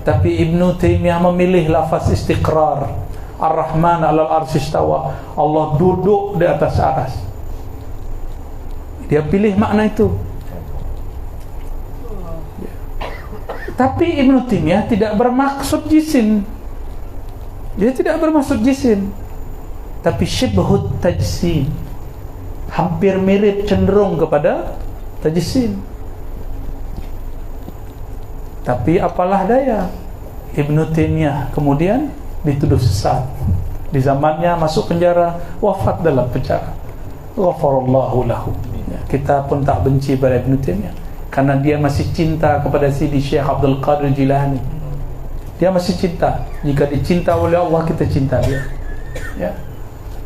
Tapi Ibnu Taimiyah memilih lafaz istiqrar, Ar-Rahman 'alal arsy istawa, Allah duduk di atas aras. Dia pilih makna itu. Tapi Ibnu Taimiyah tidak bermaksud jisim. Dia tidak bermaksud jisim, tapi syibhut tajsim, hampir mirip, cenderung kepada tajsim. Tapi apalah daya, Ibnu Taimiyah kemudian dituduh sesat. Di zamannya masuk penjara, wafat dalam penjara. Ghafarallahu lahu. Ya, kita pun tak benci pada Ibnu Taimiyah, karena dia masih cinta kepada Sidi Syekh Abdul Qadir Jilani. Dia masih cinta. Jika dicinta oleh Allah, kita cinta dia. Ya.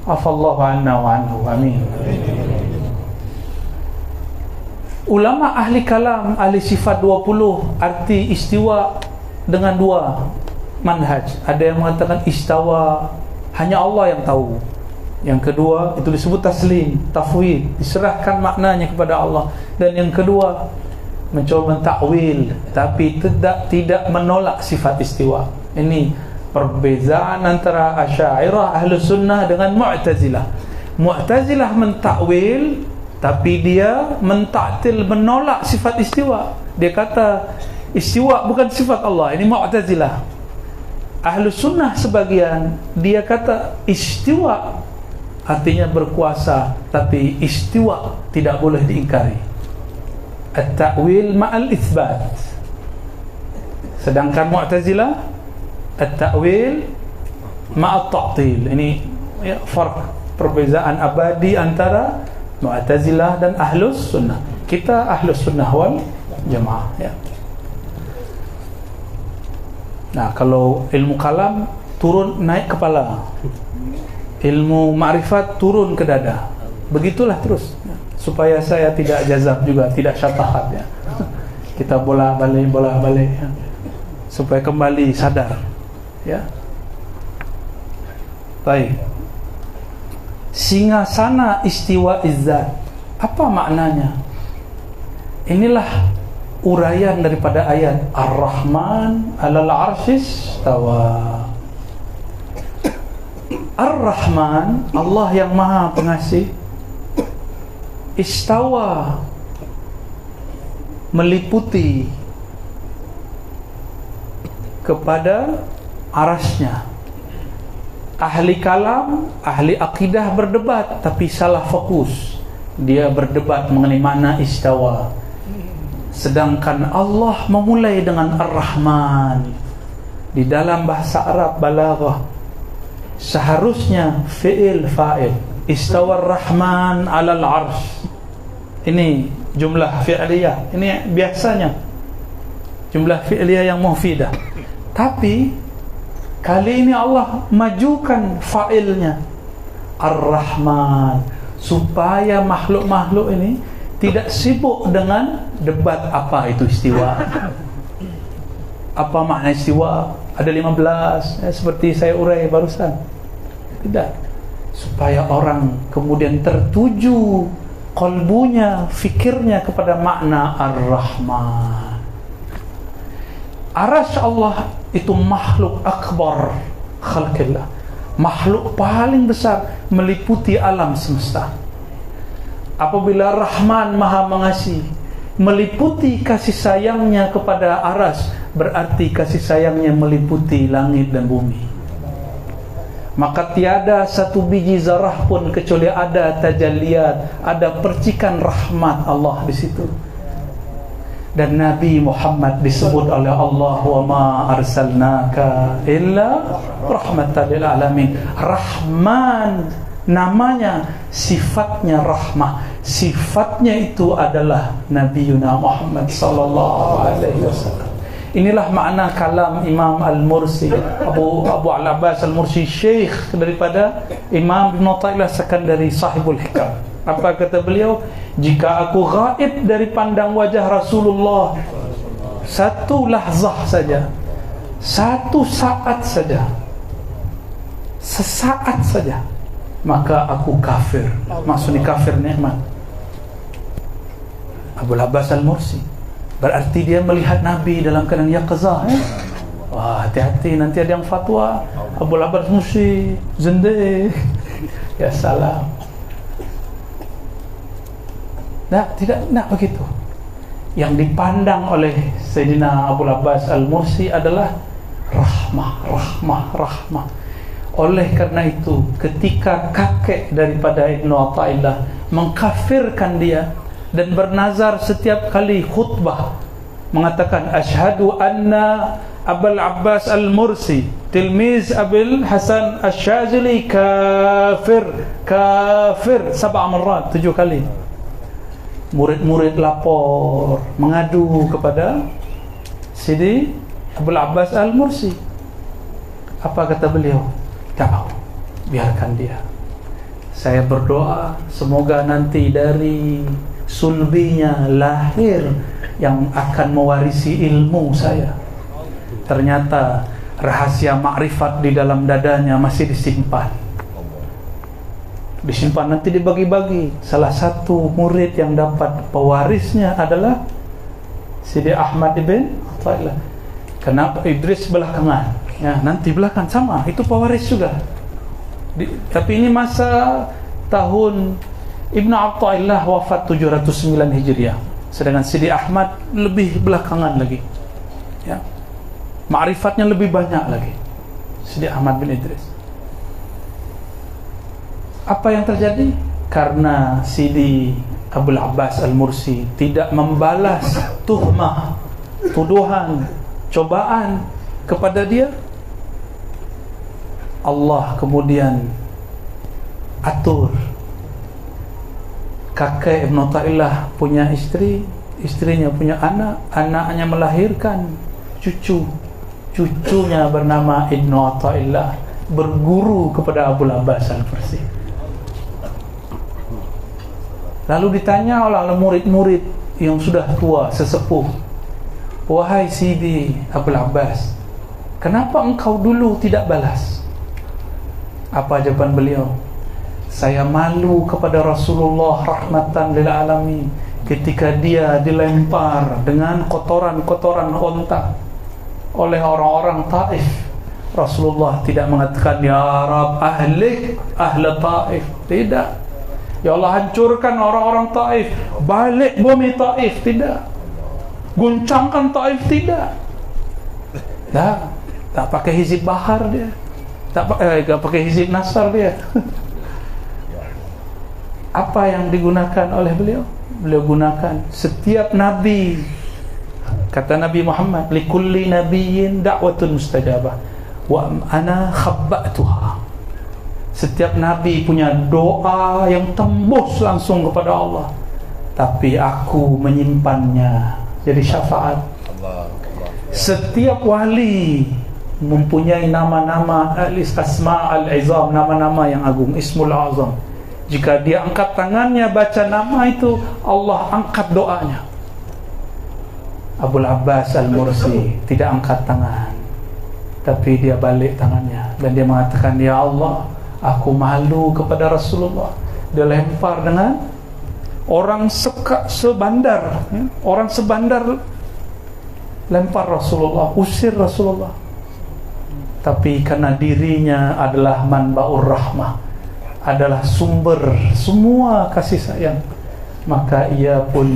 Afallahu anna wa anhu. Amin. Ulama ahli kalam, ahli sifat 20 arti istiwa dengan dua manhaj. Ada yang mengatakan istawa hanya Allah yang tahu. Yang kedua itu disebut taslim, tafwid, diserahkan maknanya kepada Allah. Dan yang kedua mencoba mentakwil, tapi tidak menolak sifat istiwa. Ini perbezaan antara Asy'ariyah Ahlus Sunnah dengan Mu'tazilah. Mu'tazilah mentakwil, tapi dia mentaktil, menolak sifat istiwa. Dia kata istiwa bukan sifat Allah. Ini Mu'tazilah. Ahlus Sunnah sebagian, dia kata istiwa artinya berkuasa, tapi istiwa tidak boleh diingkari. At-ta'wil ma'al itsbat. Sedangkan Mu'tazilah at-ta'wil ma'at ta'til. Ini ya, perbezaan abadi antara Mu'tazilah dan Ahlus Sunnah. Kita Ahlus Sunnah wal Jamaah ya. Nah, kalau ilmu kalam turun naik kepala, ilmu ma'rifat turun ke dada. Begitulah terus ya. Supaya saya tidak jazab juga, tidak syatahat ya. Kita bolak-balik ya. Supaya kembali sadar ya. Baik. Singgasana istiwa izzat, apa maknanya? Inilah uraian daripada ayat Ar-Rahman 'alal 'arsy istawa. Ar-Rahman, Allah yang Maha Pengasih, istawa, meliputi kepada arasnya. Ahli kalam, ahli akidah berdebat, tapi salah fokus. Dia berdebat mengenai mana istawa. Sedangkan Allah memulai dengan Ar-Rahman. Di dalam bahasa Arab balaghah, seharusnya fi'il fa'il. Istawa Ar-Rahman 'alal 'arsy. Ini jumlah fi'liyah. Ini biasanya jumlah fi'liyah yang mufidah. Tapi kali ini Allah majukan fa'ilnya Ar-Rahman, supaya makhluk-makhluk ini tidak sibuk dengan debat apa itu istiwa, apa makna istiwa, ada 15 seperti saya urai barusan. Tidak, supaya orang kemudian tertuju qalbunya, fikirnya kepada makna Ar-Rahman. Arasy Allah itu makhluk akbar khalqillah, makhluk paling besar meliputi alam semesta. Apabila Rahman Maha Mengasihi meliputi kasih sayangnya kepada aras, berarti kasih sayangnya meliputi langit dan bumi. Maka tiada satu biji zarah pun kecuali ada tajalliyat, ada percikan rahmat Allah di situ. Dan Nabi Muhammad disebut oleh Allah, wa ma arsalnaka illa rahmatan lil alamin. Rahman namanya, sifatnya rahmah, sifatnya itu adalah Nabiuna Muhammad sallallahu alaihi wasallam. Inilah makna kalam Imam Al-Mursi, Abu Al-Abbas Al-Mursi, syekh daripada Imam Ibn Athaillah Sekandari, sahibul hikam. Apa kata beliau? Jika aku gaib dari pandang wajah Rasulullah satu lahzah saja, satu saat saja, sesaat saja, maka aku kafir. Maksudnya kafir nikmat. Abu Al-Abbas Al-Mursi, berarti dia melihat Nabi dalam keadaan yaqzah. Wah, hati-hati, nanti ada yang fatwa Abu Al-Abbas Al-Mursi zindik. Ya salam. Nah, tidak begitu. Yang dipandang oleh Sayyidina Abu Al-Abbas Al-Mursi adalah rahmah. Oleh karena itu, ketika kakek daripada Ibnu Athaillah mengkafirkan dia dan bernazar setiap kali khutbah mengatakan asyhadu anna Abul Abbas Al-Mursi tilmiz Abil Hasan Asy-Syadzili kafir 7 kali. Murid-murid lapor, mengadu kepada Sidi Abul Abbas Al-Mursi. Apa kata beliau? Tahu, biarkan dia. Saya berdoa semoga nanti dari sulbinya lahir yang akan mewarisi ilmu saya. Ternyata rahasia makrifat di dalam dadanya masih disimpan, nanti dibagi-bagi. Salah satu murid yang dapat pewarisnya adalah Sidi Ahmad ibn Athaillah. Kenapa Idris belakangan? Ya, nanti belakang sama, itu pewaris juga. Tapi ini masa tahun Ibnu Athaillah wafat 709 Hijriah, sedangkan Sidi Ahmad lebih belakangan lagi. Ya, ma'rifatnya lebih banyak lagi, Sidi Ahmad bin Idris. Apa yang terjadi? Karena Sidi Abul Abbas Al-Mursi tidak membalas tuhmah, tuduhan, cobaan kepada dia, Allah kemudian atur kakek Ibn Athaillah punya istri, istrinya punya anak, anaknya melahirkan cucu, cucunya bernama Ibn Athaillah, berguru kepada Abul Abbas Al-Mursi. Lalu ditanya oleh murid-murid yang sudah tua, sesepuh, wahai Sidi Abul Abbas, kenapa engkau dulu tidak balas? Apa jawaban beliau? Saya malu kepada Rasulullah rahmatan lil alamin ketika dia dilempar dengan kotoran-kotoran onta oleh orang-orang Taif, Rasulullah tidak mengatakan ya Rab ahli Taif, tidak. Ya Allah hancurkan orang-orang Taif, balik bumi Taif, tidak. Guncangkan Taif, tidak. Tak pakai hizib bahar dia, tak pakai hizib nasar dia. Apa yang digunakan oleh beliau? Beliau gunakan setiap nabi. Kata Nabi Muhammad, likulli nabiyyin da'watun mustajabah wa ana khabba'tuha. Setiap nabi punya doa yang tembus langsung kepada Allah, tapi aku menyimpannya jadi syafaat. Setiap wali mempunyai nama-nama al-asma al-izam, nama-nama yang agung, ismul azam. Jika dia angkat tangannya baca nama itu, Allah angkat doanya. Abul Abbas Al-Mursi tidak angkat tangan, tapi dia balik tangannya dan dia mengatakan, ya Allah, aku malu kepada Rasulullah. Dia lempar dengan orang sebandar, orang sebandar, lempar Rasulullah, usir Rasulullah. Tapi karena dirinya adalah manba'ur rahmah, adalah sumber semua kasih sayang, maka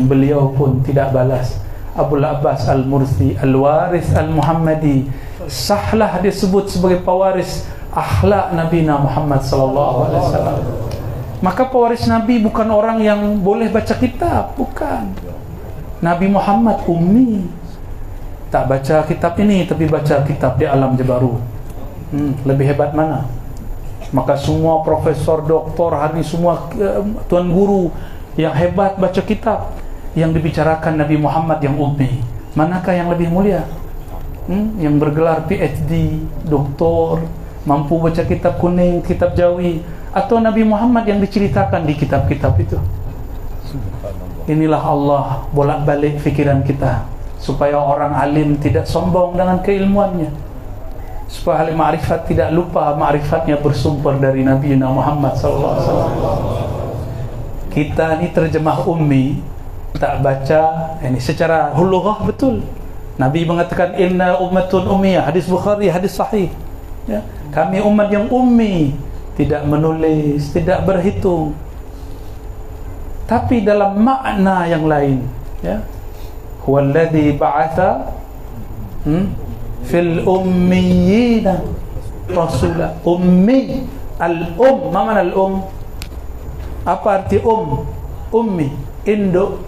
beliau pun tidak balas. Abul Abbas Al-Mursi Al-Waris Al-Muhammadi, sahlah disebut sebagai pewaris akhlak Nabi Muhammad sallallahu alaihi wasallam. Maka pewaris Nabi bukan orang yang boleh baca kitab, bukan. Nabi Muhammad ummi, tak baca kitab ini tapi baca kitab di alam Jabarut. Lebih hebat mana? Maka semua profesor, doktor, hari ini semua tuan guru yang hebat baca kitab, yang dibicarakan Nabi Muhammad yang ummi. Manakah yang lebih mulia? Yang bergelar PhD, doktor, mampu baca kitab kuning, kitab Jawi, atau Nabi Muhammad yang diceritakan di kitab-kitab itu? Inilah Allah bolak-balik fikiran kita, supaya orang alim tidak sombong dengan keilmuannya, supaya ahli ma'rifat tidak lupa ma'rifatnya bersumber dari Nabi Muhammad sallallahu alaihi wasallam. Kita ni terjemah ummi, tak baca ini secara lughah betul. Nabi mengatakan inna ummatun ummiyah, hadis Bukhari, hadis sahih, ya. Kami umat yang ummi, tidak menulis, tidak berhitung. Tapi dalam makna yang lain, ya, huwallazi ba'atha fil ummiyina rasula. Ummi, al-um, ma mana al-um? Apa arti ummi? Induk,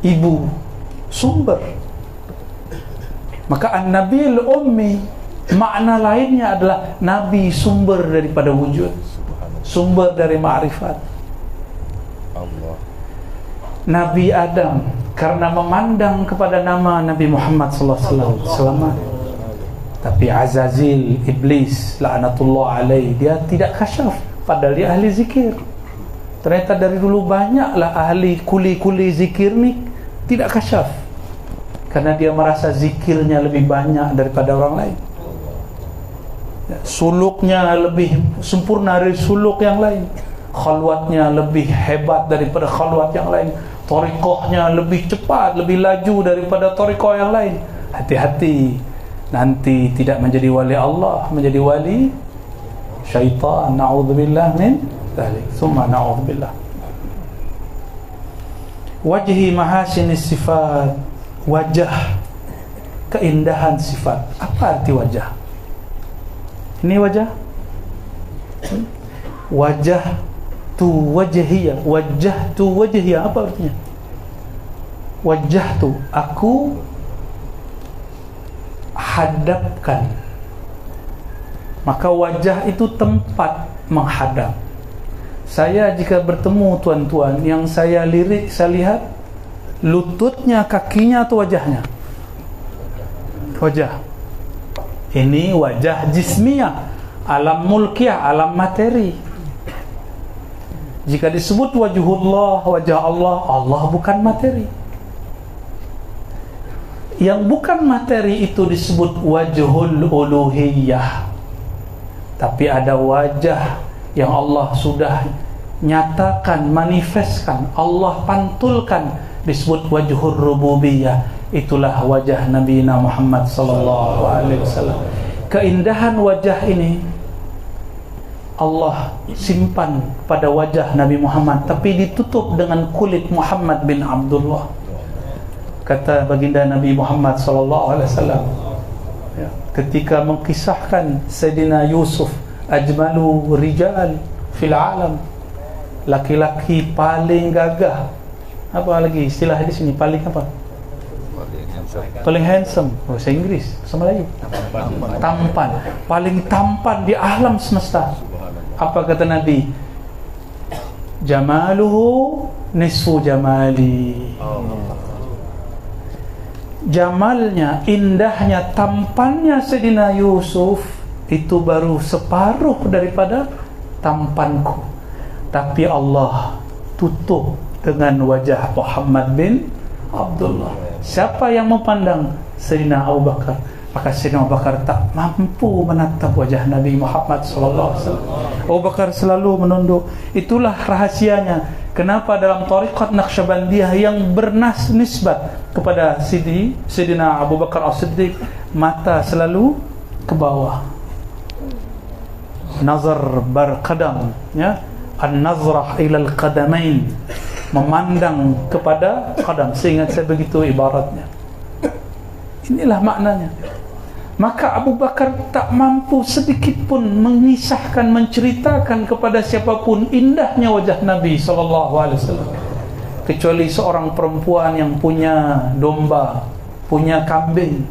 ibu, sumber. Maka an-nabil ummi, makna lainnya adalah nabi sumber daripada wujud, sumber dari ma'rifat. Nabi Adam karena memandang kepada nama Nabi Muhammad sallallahu alaihi wasallam, tapi Azazil, iblis laknatullah alaih, dia tidak kasyaf, padahal dia ahli zikir. Ternyata dari dulu banyaklah ahli kuli-kuli zikir ni tidak kasyaf, karena dia merasa zikirnya lebih banyak daripada orang lain, suluknya lebih sempurna dari suluk yang lain, khalwatnya lebih hebat daripada khalwat yang lain, thariqahnya lebih cepat, lebih laju daripada thariqah yang lain. Hati-hati, nanti tidak menjadi wali Allah, menjadi wali syaitan. Na'udzubillah min dzalik. Summa na'udzubillah. Wajhi mahasinis sifat, wajah keindahan sifat. Apa arti wajah? Ini wajah, wajah tu wajhiyah, wajah tu wajhiyah, apa artinya? Wajah tu, aku hadapkan. Maka wajah itu tempat menghadap. Saya jika bertemu tuan-tuan, yang saya lirik, saya lihat lututnya, kakinya atau wajahnya? Wajah. Ini wajah jismiyah, alam mulkiyah, alam materi. Jika disebut wajhullah, wajah Allah, Allah bukan materi. Yang bukan materi itu disebut wajhul uluhiyah. Tapi ada wajah yang Allah sudah nyatakan, manifestkan, Allah pantulkan, disebut wajhur rububiyah. itulah wajah Nabi Muhammad sallallahu alaihi wasallam. Keindahan wajah ini Allah simpan pada wajah Nabi Muhammad, tapi ditutup dengan kulit Muhammad bin Abdullah. Kata baginda Nabi Muhammad sallallahu alaihi wasallam, ya, ketika mengkisahkan Sayyidina Yusuf, ajmalu rijal fil alam, laki-laki paling gagah. Apa lagi istilah di sini, paling apa? Paling handsome, bahasa Inggris, bahasa Melayu. Tampan, paling tampan di alam semesta. Apa kata Nabi? Jamaluhu nisfu jamali. Jamalnya, indahnya, tampannya Sayyidina Yusuf itu baru separuh daripada tampanku. Tapi Allah tutup dengan wajah Muhammad bin Abdullah. Siapa yang memandang? Sayyidina Abu Bakar. Maka Sayyidina Abu Bakar tak mampu menatap wajah Nabi Muhammad sallallahu alaihi wasallam. Abu Bakar selalu menunduk. Itulah rahasianya kenapa dalam tariqat Naqsyabandiyah yang bernisbat kepada Sayyidina Abu Bakar As-Siddiq, mata selalu ke bawah. Nazar barqadam, ya, an-nazrah ila al-qadamain, memandang kepada qadam. Seingat saya begitu ibaratnya. Inilah maknanya. Maka Abu Bakar tak mampu sedikit pun mengisahkan, menceritakan kepada siapapun indahnya wajah Nabi SAW, kecuali seorang perempuan yang punya domba, punya kambing.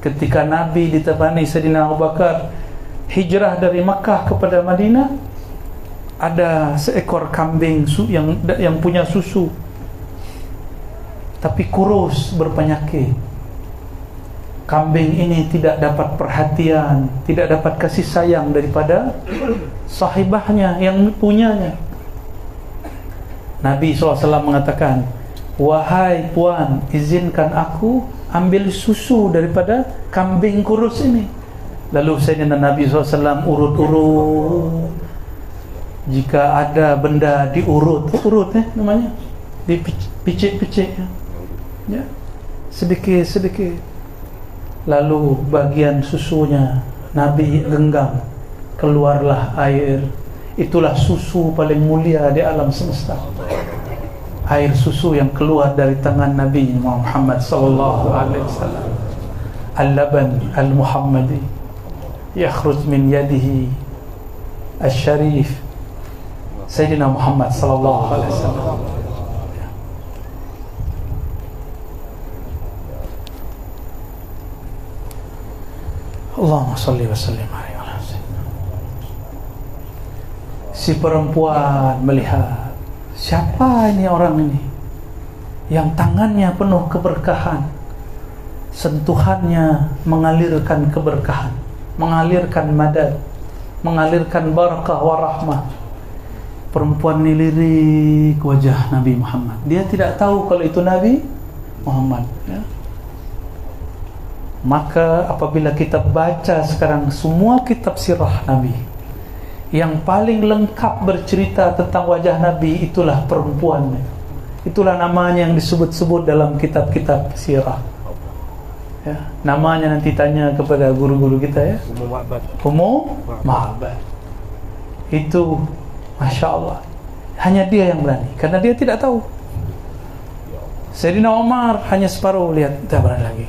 Ketika Nabi ditemani Sayyidina Abu Bakar hijrah dari Makkah kepada Madinah, ada seekor kambing yang punya susu, tapi kurus, berpenyakit. Kambing ini tidak dapat perhatian, tidak dapat kasih sayang daripada sahibahnya yang punyanya. Nabi SAW mengatakan, wahai puan, izinkan aku ambil susu daripada kambing kurus ini. Lalu Sayyidina Nabi SAW urut-urut. Jika ada benda diurut namanya, dipicik-picik, ya, sedikit-sedikit. Lalu bagian susunya Nabi genggam, keluarlah air. Itulah susu paling mulia di alam semesta. Air susu yang keluar dari tangan Nabi Muhammad sallallahu alaihi wasallam. Al-laban al-Muhammadi yakhruj min yadihi asy-syarif Sayyidina Muhammad sallallahu alaihi wasallam. Allahumma salli wa sallim alaihi wa sallam. Si perempuan melihat, siapa ini orang ini yang tangannya penuh keberkahan, sentuhannya mengalirkan keberkahan, mengalirkan madad, mengalirkan barakah wa rahmah. Perempuan ini lirik wajah Nabi Muhammad. Dia tidak tahu kalau itu Nabi Muhammad, ya. Maka apabila kita baca sekarang semua kitab sirah Nabi, yang paling lengkap bercerita tentang wajah Nabi itulah perempuan. Itulah namanya yang disebut-sebut dalam kitab-kitab sirah, ya. Namanya nanti tanya kepada guru-guru kita, ya. Ummu Ma'bad. Itu Masya Allah, hanya dia yang berani, karena dia tidak tahu. Sayyidina Umar hanya separuh lihat, tidak berani lagi.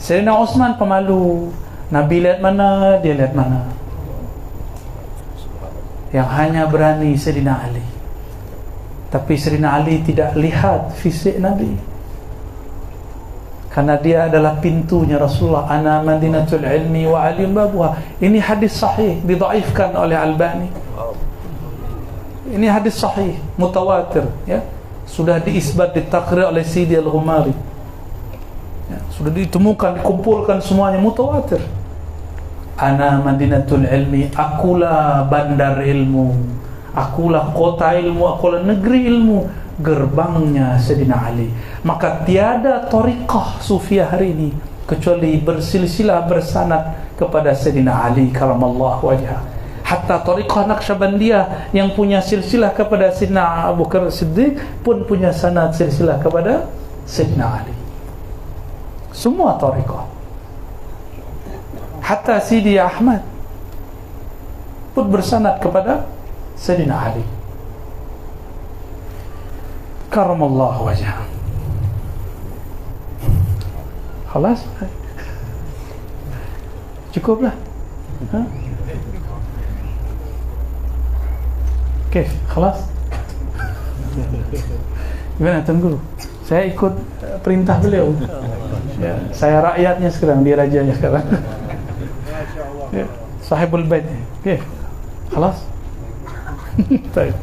Sayyidina Utsman pemalu, Nabi lihat mana, dia lihat mana. Yang hanya berani Sayyidina Ali. Tapi Sayyidina Ali tidak lihat fisik Nabi, karena dia adalah pintunya Rasulullah. Ana madinatul ilmi wa alim babuha. Ini hadis sahih, didhaifkan oleh Albani. Ini hadis sahih, mutawatir, ya. Sudah diisbat, ditaqrir oleh Sidi Al-Ghumari, ya. Sudah ditemukan, dikumpulkan semuanya, mutawatir. Ana madinatul ilmi, akulah bandar ilmu, akulah kota ilmu, akulah negeri ilmu, gerbangnya Sayyidina Ali. Maka tiada tariqah sufiah hari ini kecuali bersilsilah bersanad kepada Sayyidina Ali karamallahu wajhah. Hatta tariqah Naqsyabandiyah yang punya silsilah kepada Sayyidina Abu Bakar Siddiq pun punya sanad silsilah kepada Sayyidina Ali. Semua tariqah. Hatta Sidi Ahmad pun bersanad kepada Sayyidina Ali karamallahu wajhah. Khalas? Cukuplah. Okey, khalas. Gimana, tunggu. Saya ikut perintah beliau. Ya, saya rakyatnya sekarang, dia rajanya sekarang. Ya, sahibul bait. Okey. Khalas? Baik.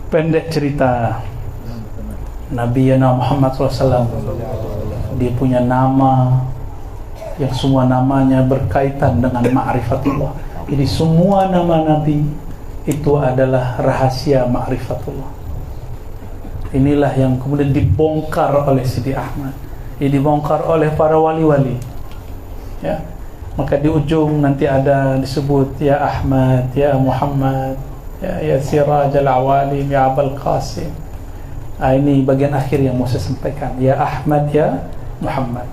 Pendek cerita, Nabi Muhammad SAW, dia punya nama yang semua namanya berkaitan dengan ma'rifatullah. Jadi semua nama Nabi itu adalah rahasia ma'rifatullah. Inilah yang kemudian dibongkar oleh Sidi Ahmad, dibongkar oleh para wali-wali. Ya, maka di ujung nanti ada disebut ya Ahmad, ya Muhammad, ya Siraj al-Awalim, ya Abul Qasim. Ini bagian akhir yang mau saya sampaikan. Ya Ahmad, ya Muhammad.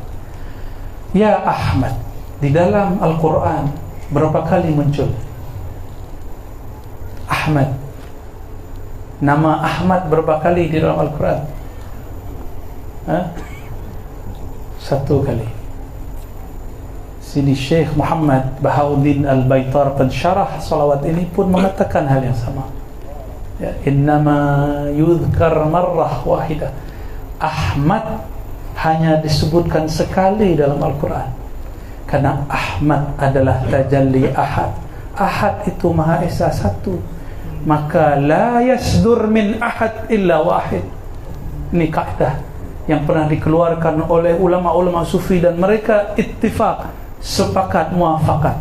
Ya Ahmad di dalam Al-Quran berapa kali muncul? Ahmad. Nama Ahmad berapa kali di dalam Al-Quran? Satu kali. Sidi Syekh Muhammad Bahauddin Al-Baitar pensyarah salawat ini pun mengatakan hal yang sama. Ya, innama yudhkar marrah wahidah. Ahmad hanya disebutkan sekali dalam Al-Quran karena Ahmad adalah tajalli Ahad. Ahad itu Maha Esa satu, maka la yasdur min ahad illa wahid. Ini kaidah yang pernah dikeluarkan oleh ulama-ulama sufi dan mereka ittifaq, sepakat, muafakat.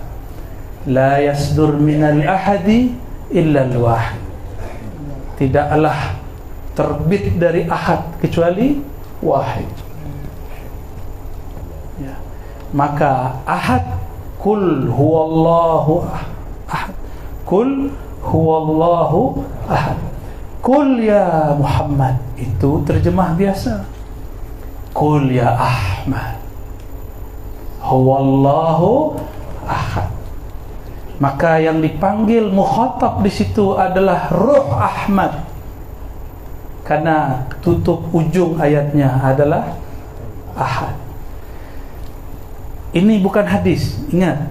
La yasdur minal ahadi illa al-wahid. Tidaklah terbit dari ahad kecuali wahid. Ya. Maka ahad, kul huwallahu ahad, kul huwallahu ahad, kul ya Muhammad, itu terjemah biasa. Kul ya Ahmad, huwallahu ahad. Maka yang dipanggil mukhatab di situ adalah Ruh Ahmad, karena tutup ujung ayatnya adalah ahad. Ini bukan hadis, ingat.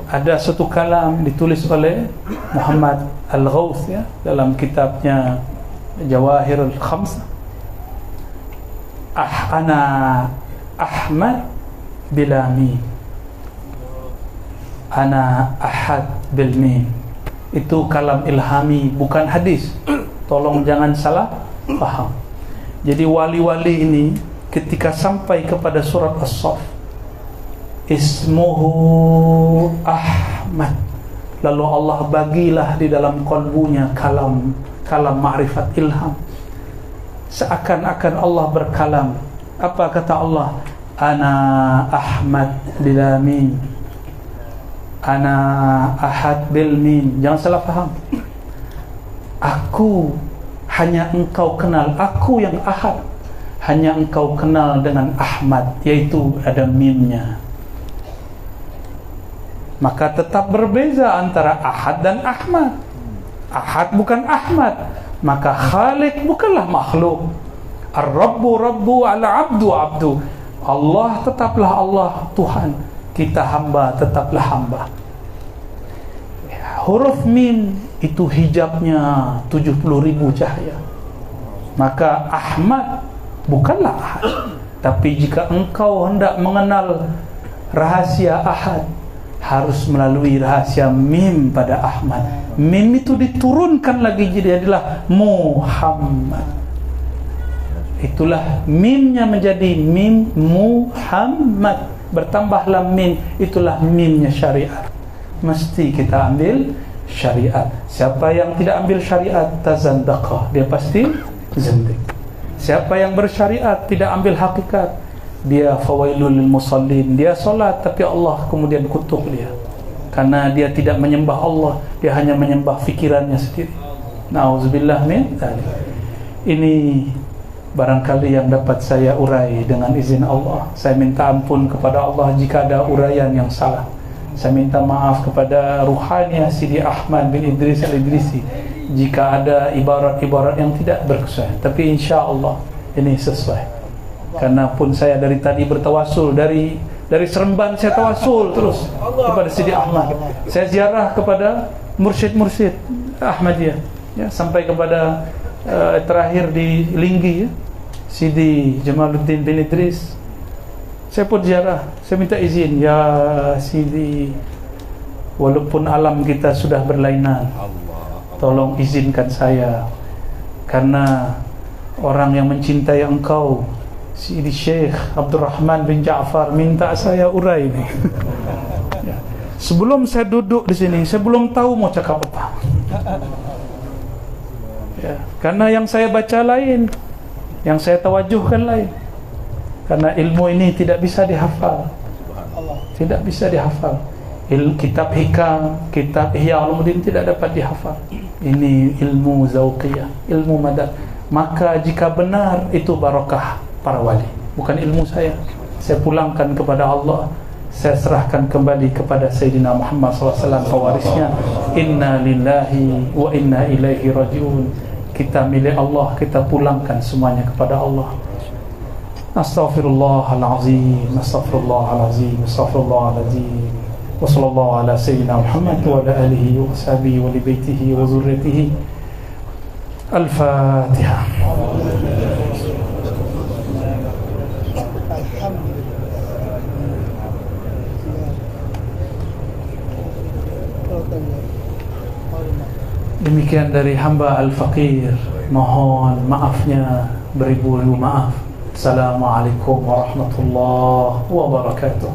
Ada satu kalam ditulis oleh Muhammad Al-Ghawth, ya, dalam kitabnya Jawahirul Khamsah. Ana Ahmad bila mim, ana ahad bil mim. Itu kalam ilhami, bukan hadis. Tolong jangan salah paham. Jadi wali-wali ini ketika sampai kepada surat As-Saff, ismuhu Ahmad, lalu Allah bagilah di dalam qalbunya kalam ma'rifat ilham. Seakan-akan Allah berkalam. Apa kata Allah? Ana Ahmad bila mim, ana ahad bil mim. Jangan salah faham. Aku hanya engkau kenal, aku yang ahad hanya engkau kenal dengan Ahmad, yaitu ada mimnya. Maka tetap berbeza antara ahad dan Ahmad. Ahad bukan Ahmad, maka Khaliq bukanlah makhluk. Ar-Rabbu Rabbu al-Abdu Abdu. Allah tetaplah Allah, Tuhan. Kita hamba tetaplah hamba. Huruf mim itu hijabnya 70.000 cahaya. Maka Ahmad bukanlah ahad. Tapi jika engkau hendak mengenal rahasia ahad, harus melalui rahasia mim pada Ahmad. Mim itu diturunkan lagi jadi adalah Muhammad. Itulah mimnya menjadi mim Muhammad. Bertambahlah mim, itulah mimnya syariat. Mesti kita ambil syariat. Siapa yang tidak ambil syariat tazandaqah, dia pasti zindiq. Siapa yang bersyariat tidak ambil hakikat, dia fawailul lil musallin. Dia solat tapi Allah kemudian kutuk dia, karena dia tidak menyembah Allah, dia hanya menyembah fikirannya sendiri. Nauzubillah min dzalik. Ini barangkali yang dapat saya urai dengan izin Allah. Saya minta ampun kepada Allah jika ada uraian yang salah. Saya minta maaf kepada Ruhaniah Sidi Ahmad bin Idris Al-Idrisi jika ada ibarat-ibarat yang tidak berkesuaian. Tapi insya Allah ini sesuai. Karena pun saya dari tadi bertawasul, dari Seremban saya tawasul terus kepada Sidi Ahmad. Saya ziarah kepada mursyid-mursyid Ahmadiyah, ya, sampai kepada terakhir di Linggi, ya, Sidi Jamaluddin bin Idris. Saya pun ziarah. Saya minta izin, ya Sidi, walaupun alam kita sudah berlainan, tolong izinkan saya, karena orang yang mencintai engkau, Sidi Syekh Abdurrahman bin Ja'far, minta saya urai ini. Ya. Sebelum saya duduk di sini, saya belum tahu mau cakap apa. Ya, karena yang saya baca lain, yang saya tawajuhkan lain. Karena ilmu ini tidak bisa dihafal, tidak bisa dihafal. Kitab hikam, kitab Ihya Ulumuddin tidak dapat dihafal. Ini ilmu zauqiyah, ilmu madad. Maka jika benar itu barakah para wali, bukan ilmu saya. Saya pulangkan kepada Allah, saya serahkan kembali kepada Sayyidina Muhammad SAW, pewarisnya. Inna lillahi wa inna ilaihi raji'un. Kita milik Allah, kita pulangkan semuanya kepada Allah. Astaghfirullahalazim, astaghfirullahalazim, astaghfirullahalazim. Wa sallallahu ala sayyidina Muhammad wa ala alihi wa sahbihi wa li baitihi wa zurriyyatihi. Al-Fatihah. Demikian dari hamba Al-Faqir, mohon maafnya beribu-ribu maaf. Assalamualaikum warahmatullahi wabarakatuh.